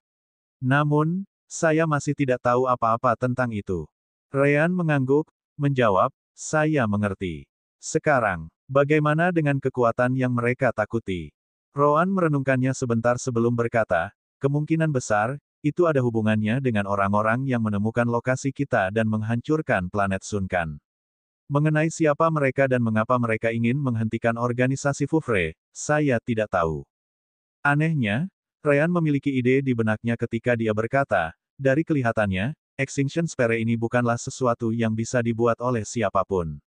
Namun, saya masih tidak tahu apa-apa tentang itu. Ryan mengangguk, menjawab, saya mengerti. Sekarang, bagaimana dengan kekuatan yang mereka takuti? Rowan merenungkannya sebentar sebelum berkata, kemungkinan besar, itu ada hubungannya dengan orang-orang yang menemukan lokasi kita dan menghancurkan planet Sunkan. Mengenai siapa mereka dan mengapa mereka ingin menghentikan organisasi Fufre, saya tidak tahu. Anehnya, Ryan memiliki ide di benaknya ketika dia berkata, dari kelihatannya, Extinction Sphere ini bukanlah sesuatu yang bisa dibuat oleh siapapun.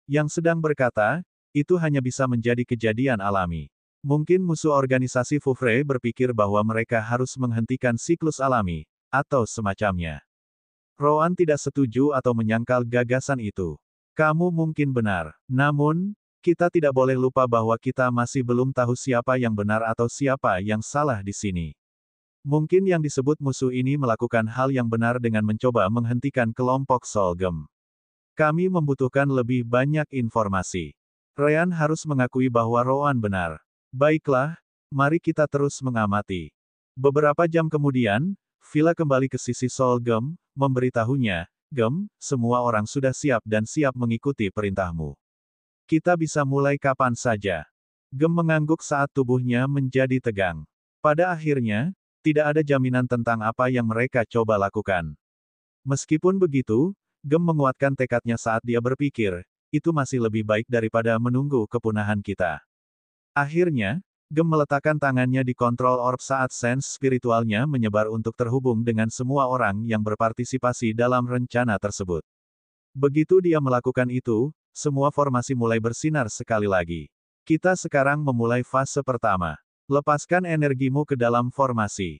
Yang sedang berkata, itu hanya bisa menjadi kejadian alami. Mungkin musuh organisasi Fufre berpikir bahwa mereka harus menghentikan siklus alami, atau semacamnya. Rowan tidak setuju atau menyangkal gagasan itu. Kamu mungkin benar. Namun, kita tidak boleh lupa bahwa kita masih belum tahu siapa yang benar atau siapa yang salah di sini. Mungkin yang disebut musuh ini melakukan hal yang benar dengan mencoba menghentikan kelompok Solgem. Kami membutuhkan lebih banyak informasi. Ryan harus mengakui bahwa Rowan benar. Baiklah, mari kita terus mengamati. Beberapa jam kemudian, Villa kembali ke sisi Solgem, memberitahunya, Gem, semua orang sudah siap dan siap mengikuti perintahmu. Kita bisa mulai kapan saja. Gem mengangguk saat tubuhnya menjadi tegang. Pada akhirnya, tidak ada jaminan tentang apa yang mereka coba lakukan. Meskipun begitu, Gem menguatkan tekadnya saat dia berpikir, itu masih lebih baik daripada menunggu kepunahan kita. Akhirnya, Gem meletakkan tangannya di kontrol orb saat sense spiritualnya menyebar untuk terhubung dengan semua orang yang berpartisipasi dalam rencana tersebut. Begitu dia melakukan itu, semua formasi mulai bersinar sekali lagi. Kita sekarang memulai fase pertama. Lepaskan energimu ke dalam formasi.